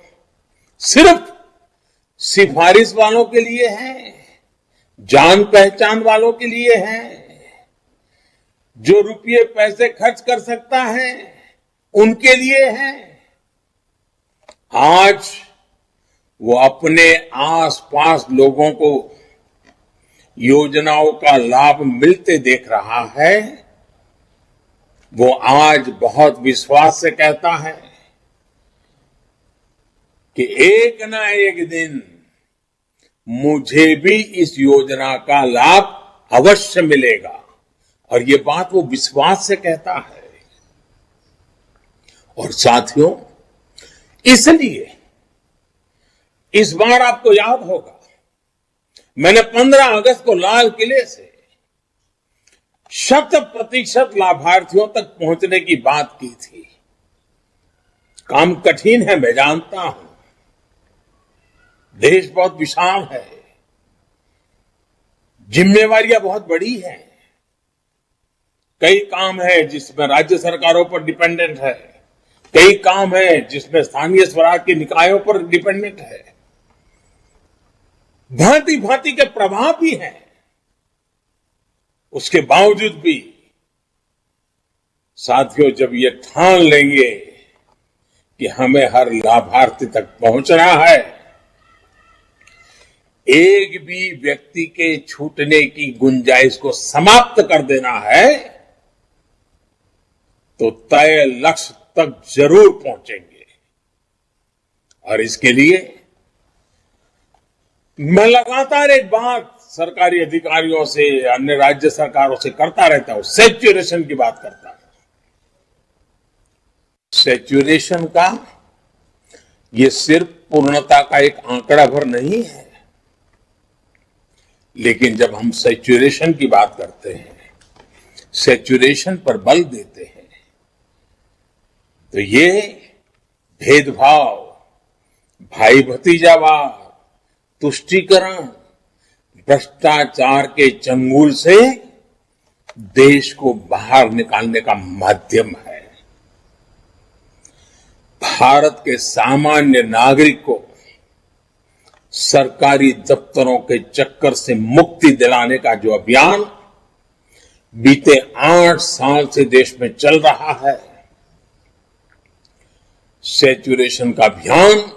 सिर्फ सिफारिश वालों के लिए है, जान पहचान वालों के लिए है, जो रुपये पैसे खर्च कर सकता है उनके लिए है। आज वो अपने आसपास लोगों को योजनाओं का लाभ मिलते देख रहा है। वो आज बहुत विश्वास से कहता है कि एक ना एक दिन मुझे भी इस योजना का लाभ अवश्य मिलेगा। और ये बात वो विश्वास से कहता है। और साथियों, इसलिए इस बार आपको याद होगा, मैंने 15 अगस्त को लाल किले से 100% लाभार्थियों तक पहुंचने की बात की थी। काम कठिन है, मैं जानता हूं। देश बहुत विशाल है, जिम्मेवारियां बहुत बड़ी हैं। कई काम है जिसमें राज्य सरकारों पर डिपेंडेंट है, कई काम है जिसमें स्थानीय स्वराज के निकायों पर डिपेंडेंट है। भांति भांति के प्रभाव भी हैं। उसके बावजूद भी साथियों, जब ये ठान लेंगे कि हमें हर लाभार्थी तक पहुंचना है, एक भी व्यक्ति के छूटने की गुंजाइश को समाप्त कर देना है, तो तय लक्ष्य तक जरूर पहुंचेंगे। और इसके लिए मैं लगातार एक बात सरकारी अधिकारियों से, अन्य राज्य सरकारों से करता रहता हूं, सैचुरेशन की बात करता हूं। सैचुरेशन का ये सिर्फ पूर्णता का एक आंकड़ा भर नहीं है, लेकिन जब हम सैचुरेशन की बात करते हैं, सैचुरेशन पर बल देते हैं, तो ये भेदभाव, भाई भतीजावाद, तुष्टीकरण, भ्रष्टाचार के चंगुल से देश को बाहर निकालने का माध्यम है। भारत के सामान्य नागरिक को सरकारी दफ्तरों के चक्कर से मुक्ति दिलाने का जो अभियान बीते 8 साल से देश में चल रहा है, सैचुरेशन का अभियान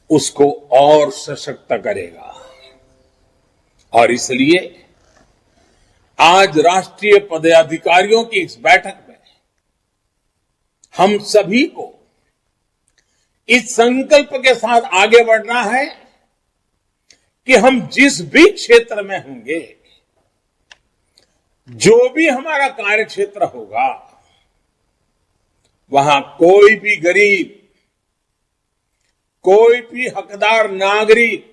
उसको और सशक्त करेगा। और इसलिए आज राष्ट्रीय पदाधिकारियों की इस बैठक में हम सभी को इस संकल्प के साथ आगे बढ़ना है कि हम जिस भी क्षेत्र में होंगे, जो भी हमारा कार्य क्षेत्र होगा, वहां कोई भी गरीब, कोई भी हकदार नागरिक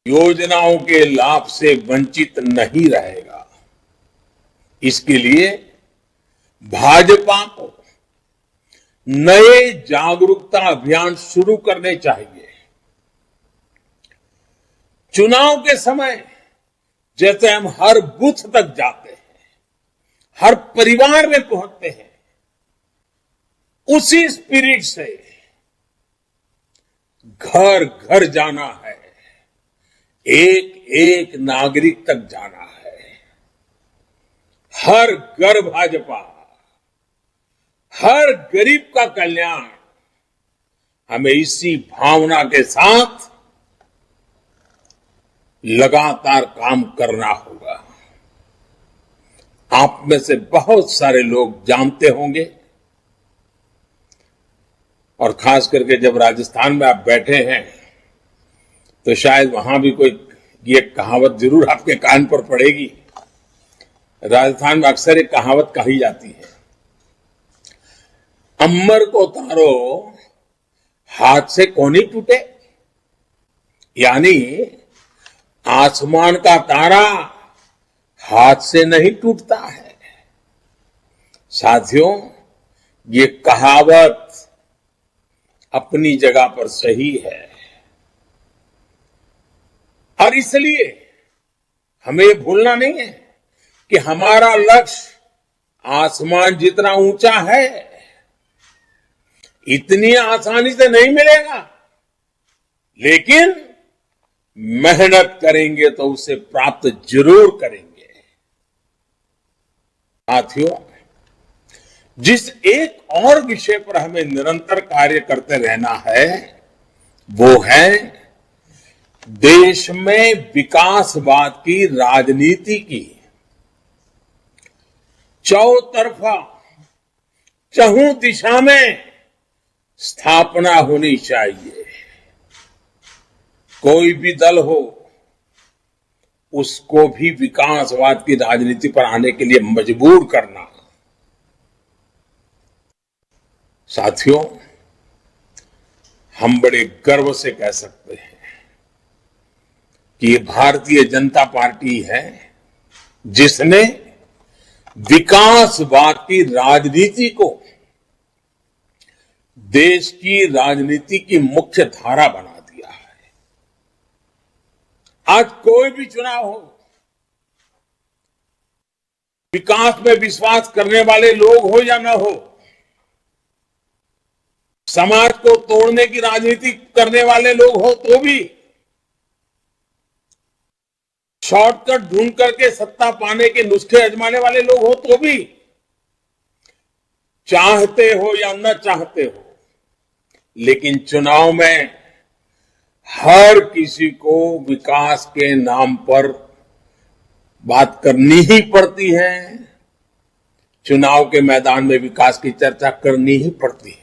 योजनाओं के लाभ से वंचित नहीं रहेगा। इसके लिए भाजपा को नए जागरूकता अभियान शुरू करने चाहिए। चुनाव के समय जैसे हम हर बूथ तक जाते हैं, हर परिवार में पहुंचते हैं, उसी स्पिरिट से घर घर जाना है, एक एक नागरिक तक जाना है। हर घर भाजपा, हर गरीब का कल्याण, हमें इसी भावना के साथ लगातार काम करना होगा। आप में से बहुत सारे लोग जानते होंगे, और खास करके जब राजस्थान में आप बैठे हैं तो शायद वहां भी कोई ये कहावत जरूर आपके कान पर पड़ेगी। राजस्थान में अक्सर एक कहावत कही जाती है, अम्बर को तारो हाथ से कोनी टूटे, यानी आसमान का तारा हाथ से नहीं टूटता है। साथियों, ये कहावत अपनी जगह पर सही है, और इसलिए हमें ये भूलना नहीं है कि हमारा लक्ष्य आसमान जितना ऊंचा है, इतनी आसानी से नहीं मिलेगा, लेकिन मेहनत करेंगे तो उसे प्राप्त जरूर करेंगे। साथियों, जिस एक और विषय पर हमें निरंतर कार्य करते रहना है, वो है देश में विकासवाद की राजनीति की चौतरफा, चहुं दिशा में स्थापना होनी चाहिए। कोई भी दल हो, उसको भी विकासवाद की राजनीति पर आने के लिए मजबूर करना। साथियों, हम बड़े गर्व से कह सकते हैं कि ये भारतीय जनता पार्टी है जिसने विकासवाद की राजनीति को देश की राजनीति की मुख्य धारा बना दिया है। आज कोई भी चुनाव हो, विकास में विश्वास करने वाले लोग हो या न हो, समाज को तोड़ने की राजनीति करने वाले लोग हो तो भी, शॉर्टकट ढूंढ करके सत्ता पाने के नुस्खे आजमाने वाले लोग हो तो भी, चाहते हो या न चाहते हो, लेकिन चुनाव में हर किसी को विकास के नाम पर बात करनी ही पड़ती है। चुनाव के मैदान में विकास की चर्चा करनी ही पड़ती है।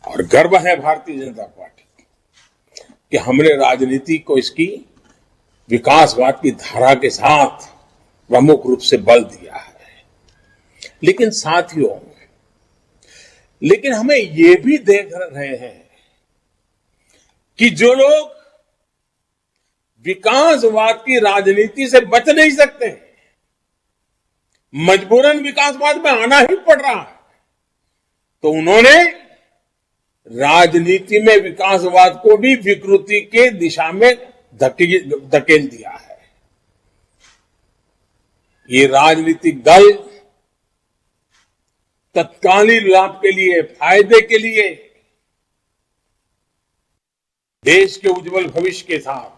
और गर्व है भारतीय जनता पार्टी कि हमने राजनीति को इसकी विकासवाद की धारा के साथ प्रमुख रूप से बल दिया है। लेकिन साथियों, लेकिन हमें ये भी देख रहे हैं कि जो लोग विकासवाद की राजनीति से बच नहीं सकते, मजबूरन विकासवाद में आना ही पड़ रहा है, तो उन्होंने राजनीति में विकासवाद को भी विकृति के दिशा में धकेल दिया है। ये राजनीतिक दल तत्कालीन लाभ के लिए, फायदे के लिए देश के उज्जवल भविष्य के साथ,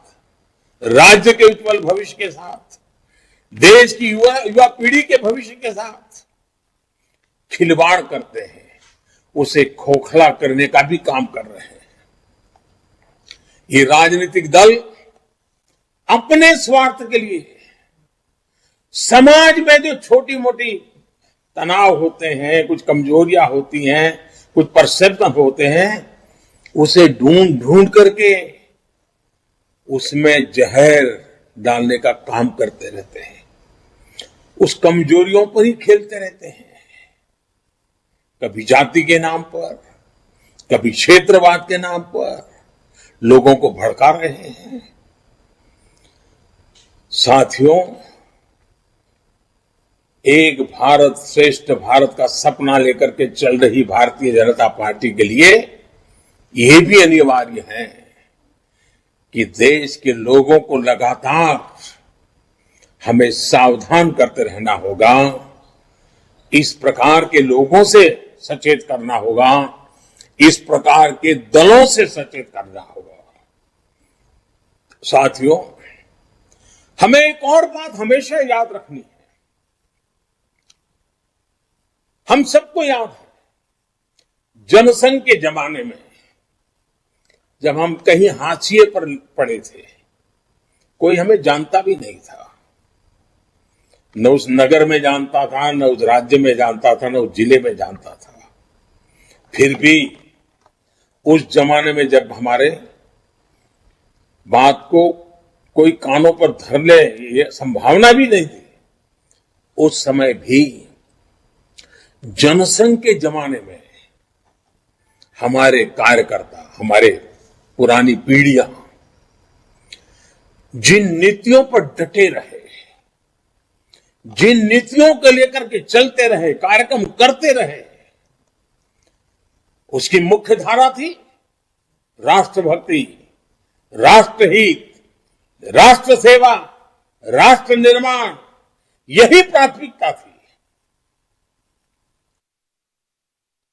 राज्य के उज्जवल भविष्य के साथ, देश की युवा पीढ़ी के भविष्य के साथ खिलवाड़ करते हैं, उसे खोखला करने का भी काम कर रहे हैं। ये राजनीतिक दल अपने स्वार्थ के लिए समाज में जो छोटी मोटी तनाव होते हैं, कुछ कमजोरियां होती हैं, कुछ परसेप्शन होते हैं, उसे ढूंढ करके उसमें जहर डालने का काम करते रहते हैं, उस कमजोरियों पर ही खेलते रहते हैं। कभी जाति के नाम पर, कभी क्षेत्रवाद के नाम पर लोगों को भड़का रहे हैं। साथियों, एक भारत श्रेष्ठ भारत का सपना लेकर के चल रही भारतीय जनता पार्टी के लिए यह भी अनिवार्य है कि देश के लोगों को लगातार हमें सावधान करते रहना होगा, इस प्रकार के लोगों से सचेत करना होगा, इस प्रकार के दलों से सचेत करना होगा। साथियों, हमें एक और बात हमेशा याद रखनी है। हम सबको याद है, जनसंघ के जमाने में जब हम कहीं हाशिए पर पड़े थे, कोई हमें जानता भी नहीं था, न उस नगर में जानता था, न उस राज्य में जानता था, न उस जिले में जानता था। फिर भी उस जमाने में जब हमारे बात को कोई कानों पर धर ले, ये संभावना भी नहीं थी, उस समय भी जनसंघ के जमाने में हमारे कार्यकर्ता, हमारे पुरानी पीढ़ियां जिन नीतियों पर डटे रहे, जिन नीतियों को लेकर के चलते रहे, कार्यक्रम करते रहे, उसकी मुख्य धारा थी राष्ट्रभक्ति, राष्ट्रहित, राष्ट्र सेवा, राष्ट्र निर्माण। यही प्राथमिकता थी।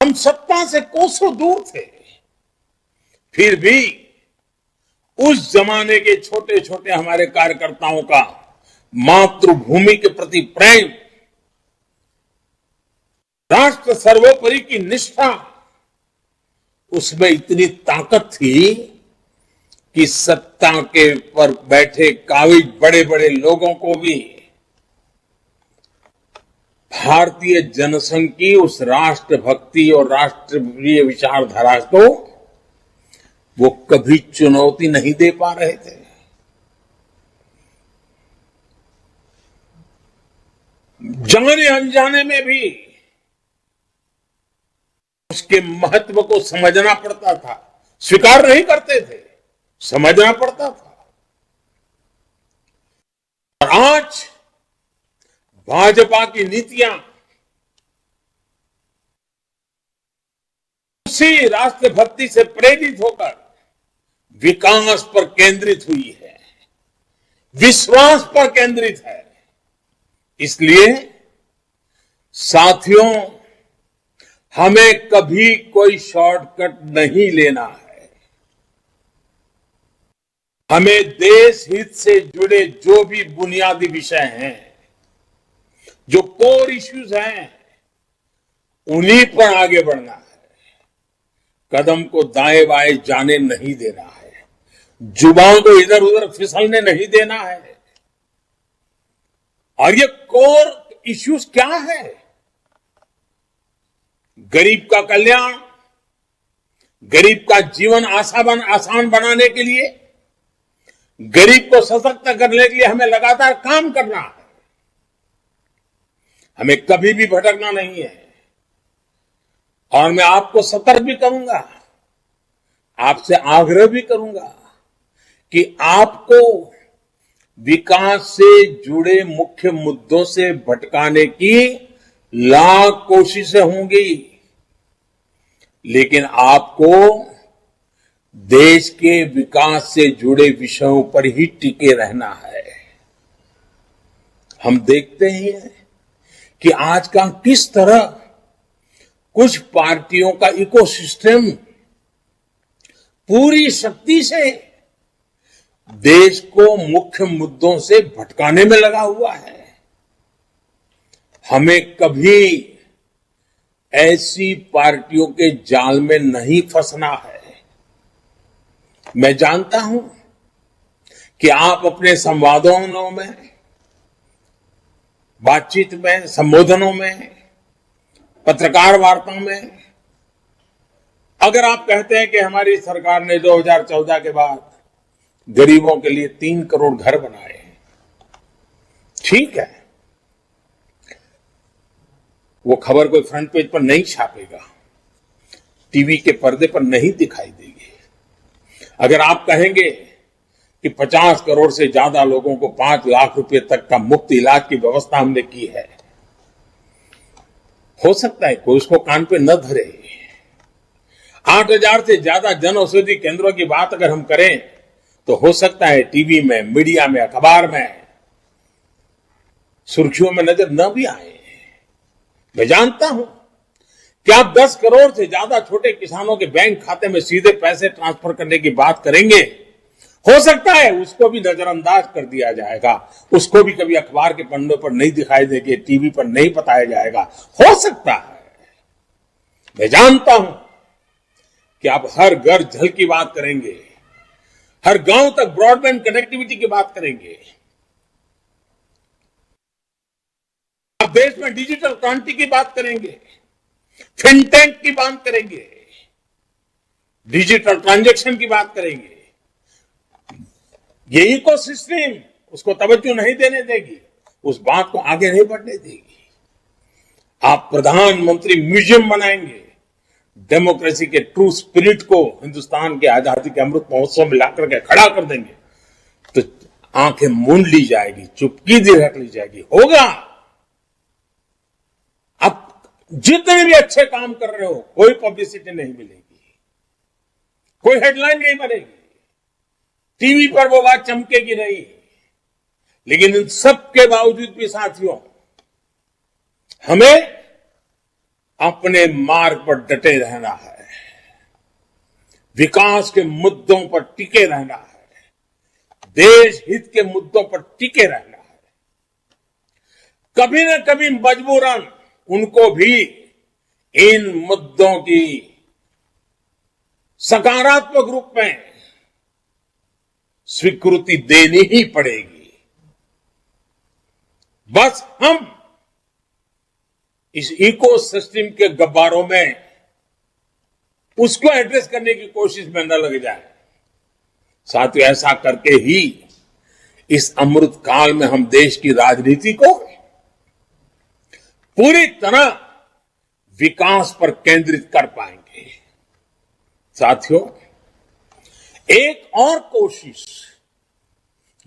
हम सत्ता से कोसों दूर थे, फिर भी उस जमाने के छोटे छोटे हमारे कार्यकर्ताओं का मातृभूमि के प्रति प्रेम, राष्ट्र सर्वोपरि की निष्ठा, उसमें इतनी ताकत थी कि सत्ता के पर बैठे काबिज बड़े बड़े लोगों को भी भारतीय जनसंघ की उस राष्ट्रभक्ति और राष्ट्रप्रिय विचारधारा को वो कभी चुनौती नहीं दे पा रहे थे। जाने अनजाने में भी उसके महत्व को समझना पड़ता था, स्वीकार नहीं करते थे, समझना पड़ता था। और आज भाजपा की नीतियां उसी राष्ट्रभक्ति से प्रेरित होकर विकास पर केंद्रित हुई है, विश्वास पर केंद्रित है। इसलिए साथियों, हमें कभी कोई शॉर्टकट नहीं लेना है। हमें देश हित से जुड़े जो भी बुनियादी विषय हैं, जो कोर इश्यूज हैं, उन्हीं पर आगे बढ़ना है। कदम को दाएं बाएं जाने नहीं देना है, जुबान को इधर उधर फिसलने नहीं देना है। और ये कोर इश्यूज क्या है? गरीब का कल्याण, गरीब का जीवन आसान बनाने के लिए, गरीब को सशक्त करने के लिए हमें लगातार काम करना है। हमें कभी भी भटकना नहीं है। और मैं आपको सतर्क भी करूंगा, आपसे आग्रह भी करूंगा कि आपको विकास से जुड़े मुख्य मुद्दों से भटकाने की लाख कोशिशें होंगी, लेकिन आपको देश के विकास से जुड़े विषयों पर ही टिके रहना है। हम देखते ही हैं कि आजकल किस तरह कुछ पार्टियों का इकोसिस्टम पूरी शक्ति से देश को मुख्य मुद्दों से भटकाने में लगा हुआ है। हमें कभी ऐसी पार्टियों के जाल में नहीं फंसना है। मैं जानता हूं कि आप अपने संवादों में, बातचीत में, संबोधनों में, पत्रकार वार्ता में अगर आप कहते हैं कि हमारी सरकार ने 2014 के बाद गरीबों के लिए 3 करोड़ घर बनाए हैं, ठीक है, वो खबर कोई फ्रंट पेज पर नहीं छापेगा, टीवी के पर्दे पर नहीं दिखाई देगी। अगर आप कहेंगे कि 50 करोड़ से ज्यादा लोगों को 5 लाख रुपए तक का मुफ्त इलाज की व्यवस्था हमने की है, हो सकता है कोई उसको कान पे न धरे। 8,000 से ज्यादा जन औषधि केंद्रों की बात अगर हम करें तो हो सकता है टीवी में, मीडिया में, अखबार में सुर्खियों में नजर न भी आए। मैं जानता हूं कि आप 10 करोड़ से ज्यादा छोटे किसानों के बैंक खाते में सीधे पैसे ट्रांसफर करने की बात करेंगे, हो सकता है उसको भी नजरअंदाज कर दिया जाएगा, उसको भी कभी अखबार के पन्नों पर नहीं दिखाई देंगे, टीवी पर नहीं बताया जाएगा, हो सकता है। मैं जानता हूं कि आप हर घर जल की बात करेंगे, हर गांव तक ब्रॉडबैंड कनेक्टिविटी की बात करेंगे, आप देश में डिजिटल क्रांति की बात करेंगे, फिनटेक की बात करेंगे, डिजिटल ट्रांजैक्शन की बात करेंगे। ये इकोसिस्टम उसको तवज्जो नहीं देने देगी, उस बात को आगे नहीं बढ़ने देगी। आप प्रधानमंत्री म्यूजियम बनाएंगे, डेमोक्रेसी के ट्रू स्पिरिट को हिंदुस्तान के आजादी के अमृत महोत्सव में लाकर के खड़ा कर देंगे तो आंखें मूंद ली जाएगी, चुपकी दी रख ली जाएगी। होगा, आप जितने भी अच्छे काम कर रहे हो कोई पब्लिसिटी नहीं मिलेगी, कोई हेडलाइन नहीं बनेगी, टीवी पर वो बात चमकेगी नहीं। लेकिन इन सब के बावजूद भी साथियों, हमें अपने मार्ग पर डटे रहना है, विकास के मुद्दों पर टिके रहना है, देश हित के मुद्दों पर टिके रहना है। कभी न कभी मजबूरन उनको भी इन मुद्दों की सकारात्मक रूप में स्वीकृति देनी ही पड़ेगी। बस हम इस इकोसिस्टम के गब्बारों में उसको एड्रेस करने की कोशिश में न लग जाए। साथियों, ऐसा करके ही इस अमृत काल में हम देश की राजनीति को पूरी तरह विकास पर केंद्रित कर पाएंगे। साथियों, एक और कोशिश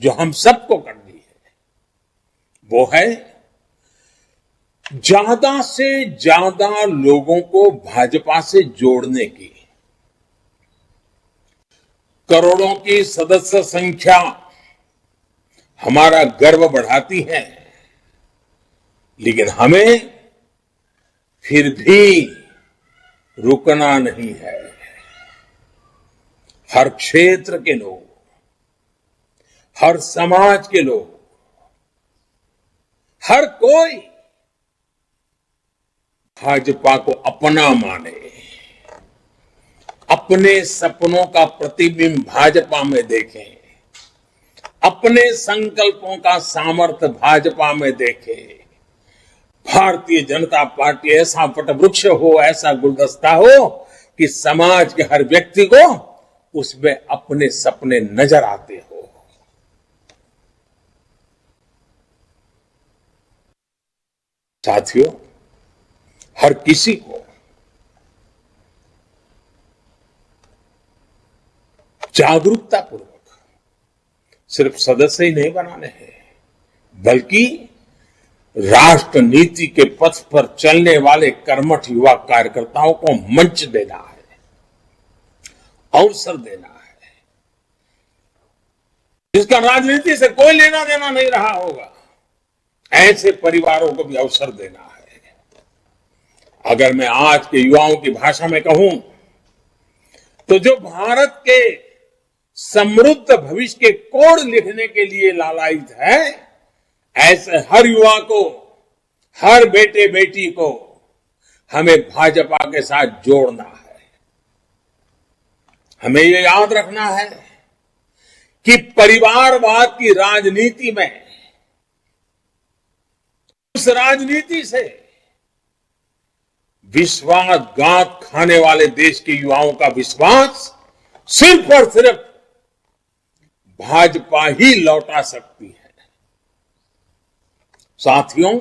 जो हम सबको करनी है वो है ज्यादा से ज्यादा लोगों को भाजपा से जोड़ने की। करोड़ों की सदस्य संख्या हमारा गर्व बढ़ाती है, लेकिन हमें फिर भी रुकना नहीं है। हर क्षेत्र के लोग, हर समाज के लोग, हर कोई भाजपा को अपना माने, अपने सपनों का प्रतिबिंब भाजपा में देखें, अपने संकल्पों का सामर्थ्य भाजपा में देखें। भारतीय जनता पार्टी ऐसा वटवृक्ष हो, ऐसा गुलदस्ता हो कि समाज के हर व्यक्ति को उसमें अपने सपने नजर आते हो। साथियों, हर किसी को जागरूकता पूर्वक सिर्फ सदस्य ही नहीं बनाने हैं, बल्कि राष्ट्र नीति के पथ पर चलने वाले कर्मठ युवा कार्यकर्ताओं को मंच देना है, अवसर देना है, जिसका राजनीति से कोई लेना देना नहीं रहा होगा, ऐसे परिवारों को भी अवसर देना है। अगर मैं आज के युवाओं की भाषा में कहूं तो जो भारत के समृद्ध भविष्य के कोड लिखने के लिए लालायित है, ऐसे हर युवा को, हर बेटे बेटी को हमें भाजपा के साथ जोड़ना है। हमें ये याद रखना है कि परिवारवाद की राजनीति में, उस राजनीति से विश्वासघात खाने वाले देश के युवाओं का विश्वास सिर्फ और सिर्फ भाजपा ही लौटा सकती है। साथियों,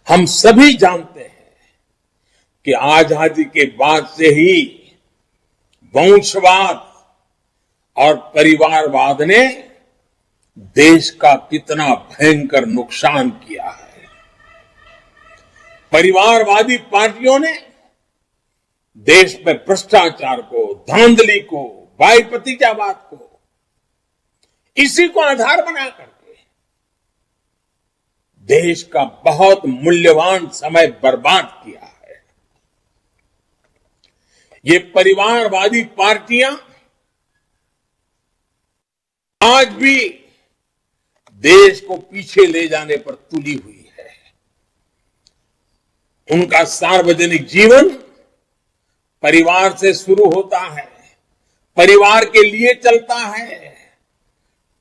हम सभी जानते हैं कि आजादी के बाद से ही वंशवाद और परिवारवाद ने देश का कितना भयंकर नुकसान किया है। परिवारवादी पार्टियों ने देश में भ्रष्टाचार को, धांधली को, भाई भतीजावाद को, इसी को आधार बना करके देश का बहुत मूल्यवान समय बर्बाद किया है। ये परिवारवादी पार्टियां आज भी देश को पीछे ले जाने पर तुली हुई है। उनका सार्वजनिक जीवन परिवार से शुरू होता है, परिवार के लिए चलता है,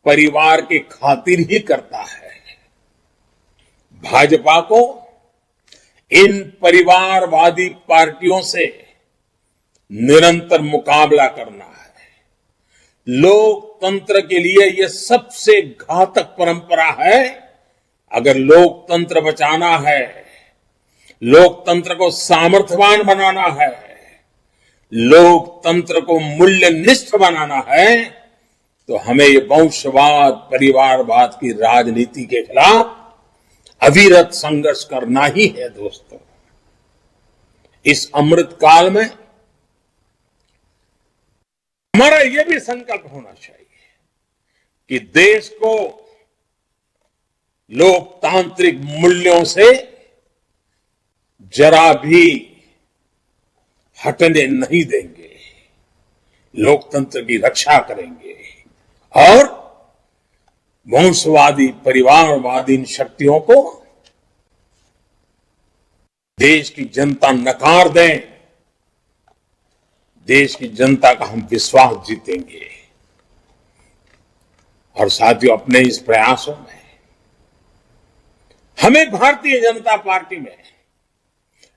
परिवार की खातिर ही करता है। भाजपा को इन परिवारवादी पार्टियों से निरंतर मुकाबला करना है। लोकतंत्र के लिए यह सबसे घातक परंपरा है। अगर लोकतंत्र बचाना है, लोकतंत्र को सामर्थ्यवान बनाना है, लोकतंत्र को मूल्यनिष्ठ बनाना है, तो हमें ये वंशवाद, परिवारवाद की राजनीति के खिलाफ अविरत संघर्ष करना ही है। दोस्तों, इस अमृत काल में हमारा यह भी संकल्प होना चाहिए कि देश को लोकतांत्रिक मूल्यों से जरा भी हटने नहीं देंगे, लोकतंत्र की रक्षा करेंगे और वंशवादी, परिवारवादी शक्तियों को देश की जनता नकार दें, देश की जनता का हम विश्वास जीतेंगे। और साथियों, अपने इस प्रयासों में हमें भारतीय जनता पार्टी में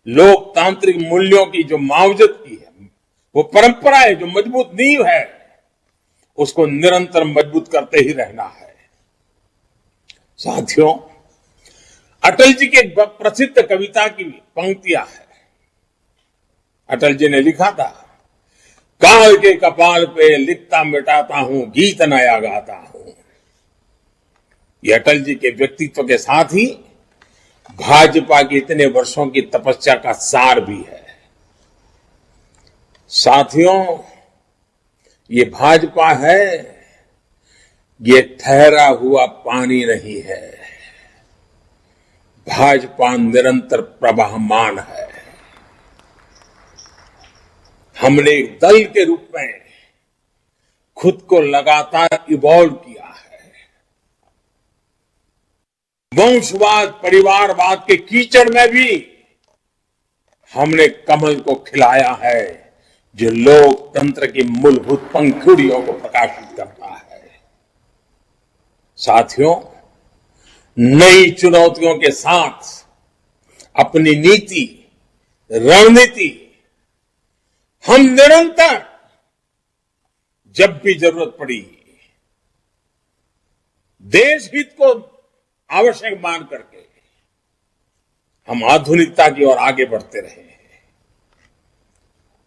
लोकतांत्रिक मूल्यों की जो मावजत की है, वो परंपरा है, जो मजबूत नींव है, उसको निरंतर मजबूत करते ही रहना है। साथियों, अटल जी की एक प्रसिद्ध कविता की पंक्तियां है। अटल जी ने लिखा था, काल के कपाल पे लिखता मिटाता हूं, गीत नया गाता हूं। ये अटल जी के व्यक्तित्व के साथ ही भाजपा की इतने वर्षों की तपस्या का सार भी है। साथियों, ये भाजपा है, ये ठहरा हुआ पानी नहीं है। भाजपा निरंतर प्रवाहमान है। हमने एक दल के रूप में खुद को लगातार इवॉल्व किया है। वंशवाद, परिवारवाद के कीचड़ में भी हमने कमल को खिलाया है, जो लोकतंत्र की मूलभूत पंखुड़ियों को प्रकाशित करता है। साथियों, नई चुनौतियों के साथ अपनी नीति, रणनीति हम निरंतर जब भी जरूरत पड़ी देश हित को आवश्यक मान करके हम आधुनिकता की ओर आगे बढ़ते रहे हैं।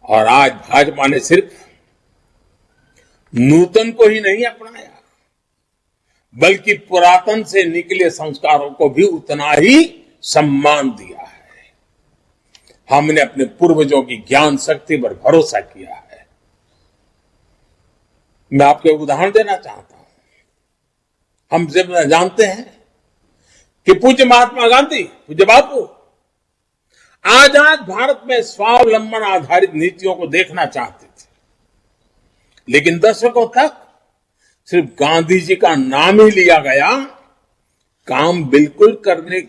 और आज भाजपा ने सिर्फ नूतन को ही नहीं अपनाया, बल्कि पुरातन से निकले संस्कारों को भी उतना ही सम्मान दिया है। हमने अपने पूर्वजों की ज्ञान शक्ति पर भरोसा किया है। मैं आपको एक उदाहरण देना चाहता हूं। हम जब जानते हैं कि पूज्य महात्मा गांधी, पूज्य बापू आजाद भारत में स्वावलंबन आधारित नीतियों को देखना चाहते थे, लेकिन दशकों तक सिर्फ गांधी जी का नाम ही लिया गया, काम बिल्कुल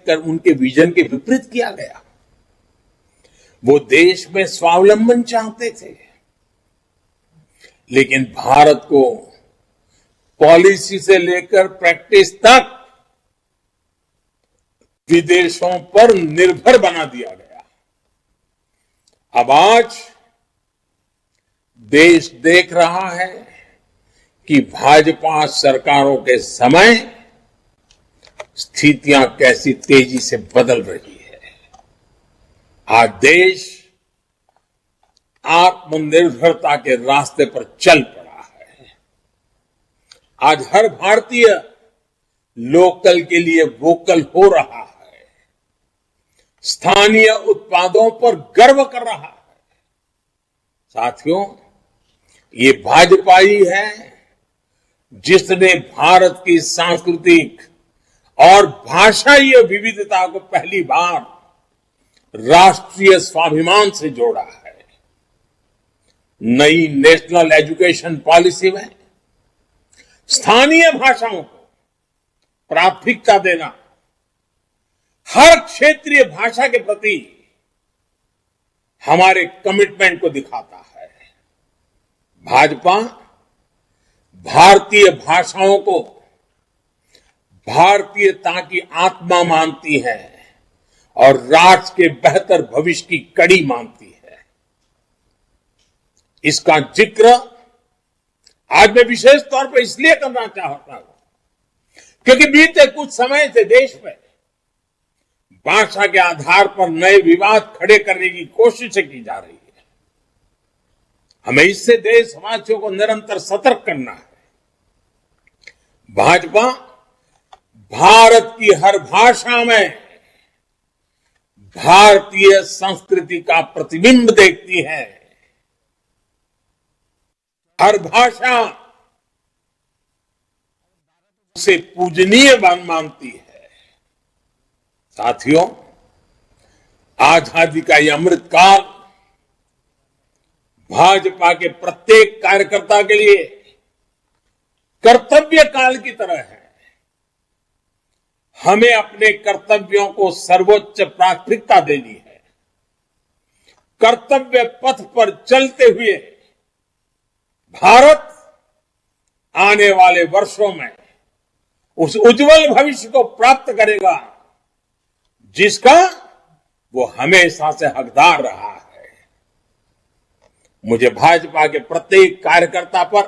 उनके विजन के विपरीत किया गया। वो देश में स्वावलंबन चाहते थे, लेकिन भारत को पॉलिसी से लेकर प्रैक्टिस तक विदेशों पर निर्भर बना दिया गया। अब आज देश देख रहा है कि भाजपा सरकारों के समय स्थितियां कैसी तेजी से बदल रही है। आज देश आत्मनिर्भरता के रास्ते पर चल पड़ा है। आज हर भारतीय लोकल के लिए वोकल हो रहा है, स्थानीय उत्पादों पर गर्व कर रहा है। साथियों, ये भाजपा ही है जिसने भारत की सांस्कृतिक और भाषाई विविधता को पहली बार राष्ट्रीय स्वाभिमान से जोड़ा है। नई नेशनल एजुकेशन पॉलिसी में स्थानीय भाषाओं को प्राथमिकता देना हर क्षेत्रीय भाषा के प्रति हमारे कमिटमेंट को दिखाता है। भाजपा भारतीय भाषाओं को भारतीयता की आत्मा मानती है और राष्ट्र के बेहतर भविष्य की कड़ी मानती है। इसका जिक्र आज मैं विशेष तौर पर इसलिए करना चाहता हूं क्योंकि बीते कुछ समय से देश में भाषा के आधार पर नए विवाद खड़े करने की कोशिशें की जा रही है। हमें इससे देशवासियों को निरंतर सतर्क करना है। भाजपा भारत की हर भाषा में भारतीय संस्कृति का प्रतिबिंब देखती है। हर भाषा उसे पूजनीय मानती है। साथियों, आजादी का यह अमृत काल भाजपा के प्रत्येक कार्यकर्ता के लिए कर्तव्य काल की तरह है। हमें अपने कर्तव्यों को सर्वोच्च प्राथमिकता देनी है। कर्तव्य पथ पर चलते हुए भारत आने वाले वर्षों में उस उज्जवल भविष्य को प्राप्त करेगा जिसका वो हमेशा से हकदार रहा है। मुझे भाजपा के प्रत्येक कार्यकर्ता पर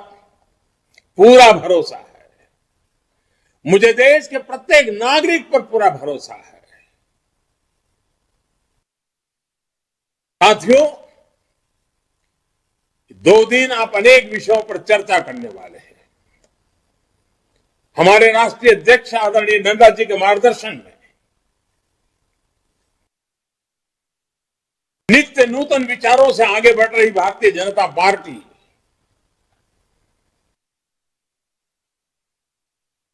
पूरा भरोसा है। मुझे देश के प्रत्येक नागरिक पर पूरा भरोसा है। साथियों, 2 दिन आप अनेक विषयों पर चर्चा करने वाले हैं। हमारे राष्ट्रीय अध्यक्ष आदरणीय नड्डा जी के मार्गदर्शन में नित्य नूतन विचारों से आगे बढ़ रही भारतीय जनता पार्टी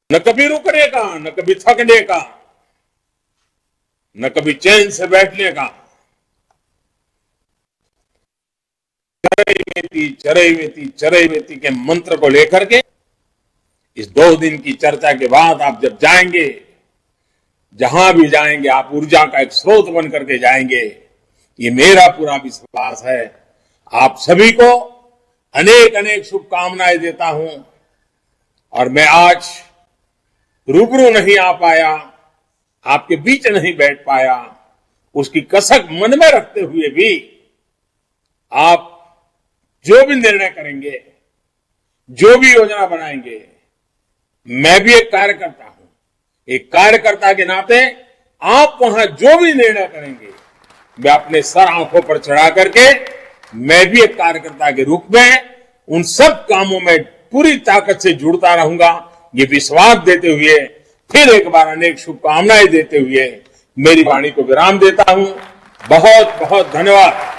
न कभी रुकने का, न कभी थकने का, न कभी चैन से बैठने का। चरैवेति चरैवेति चरैवेति के मंत्र को लेकर के इस 2 दिन की चर्चा के बाद आप जब जाएंगे, जहां भी जाएंगे, आप ऊर्जा का एक स्रोत बन करके जाएंगे। ये मेरा पूरा विश्वास है। आप सभी को अनेक अनेक शुभकामनाएं देता हूं। और मैं आज रूबरू नहीं आ पाया, आपके बीच नहीं बैठ पाया, उसकी कसक मन में रखते हुए भी आप जो भी निर्णय करेंगे, जो भी योजना बनाएंगे, मैं भी एक कार्यकर्ता हूं। एक कार्यकर्ता के नाते आप वहां जो भी निर्णय करेंगे, मैं अपने सर आंखों पर चढ़ा करके मैं भी एक कार्यकर्ता के रूप में उन सब कामों में पूरी ताकत से जुड़ता रहूंगा, ये विश्वास देते हुए फिर एक बार अनेक शुभकामनाएं देते हुए मेरी वाणी को विराम देता हूं। बहुत बहुत धन्यवाद।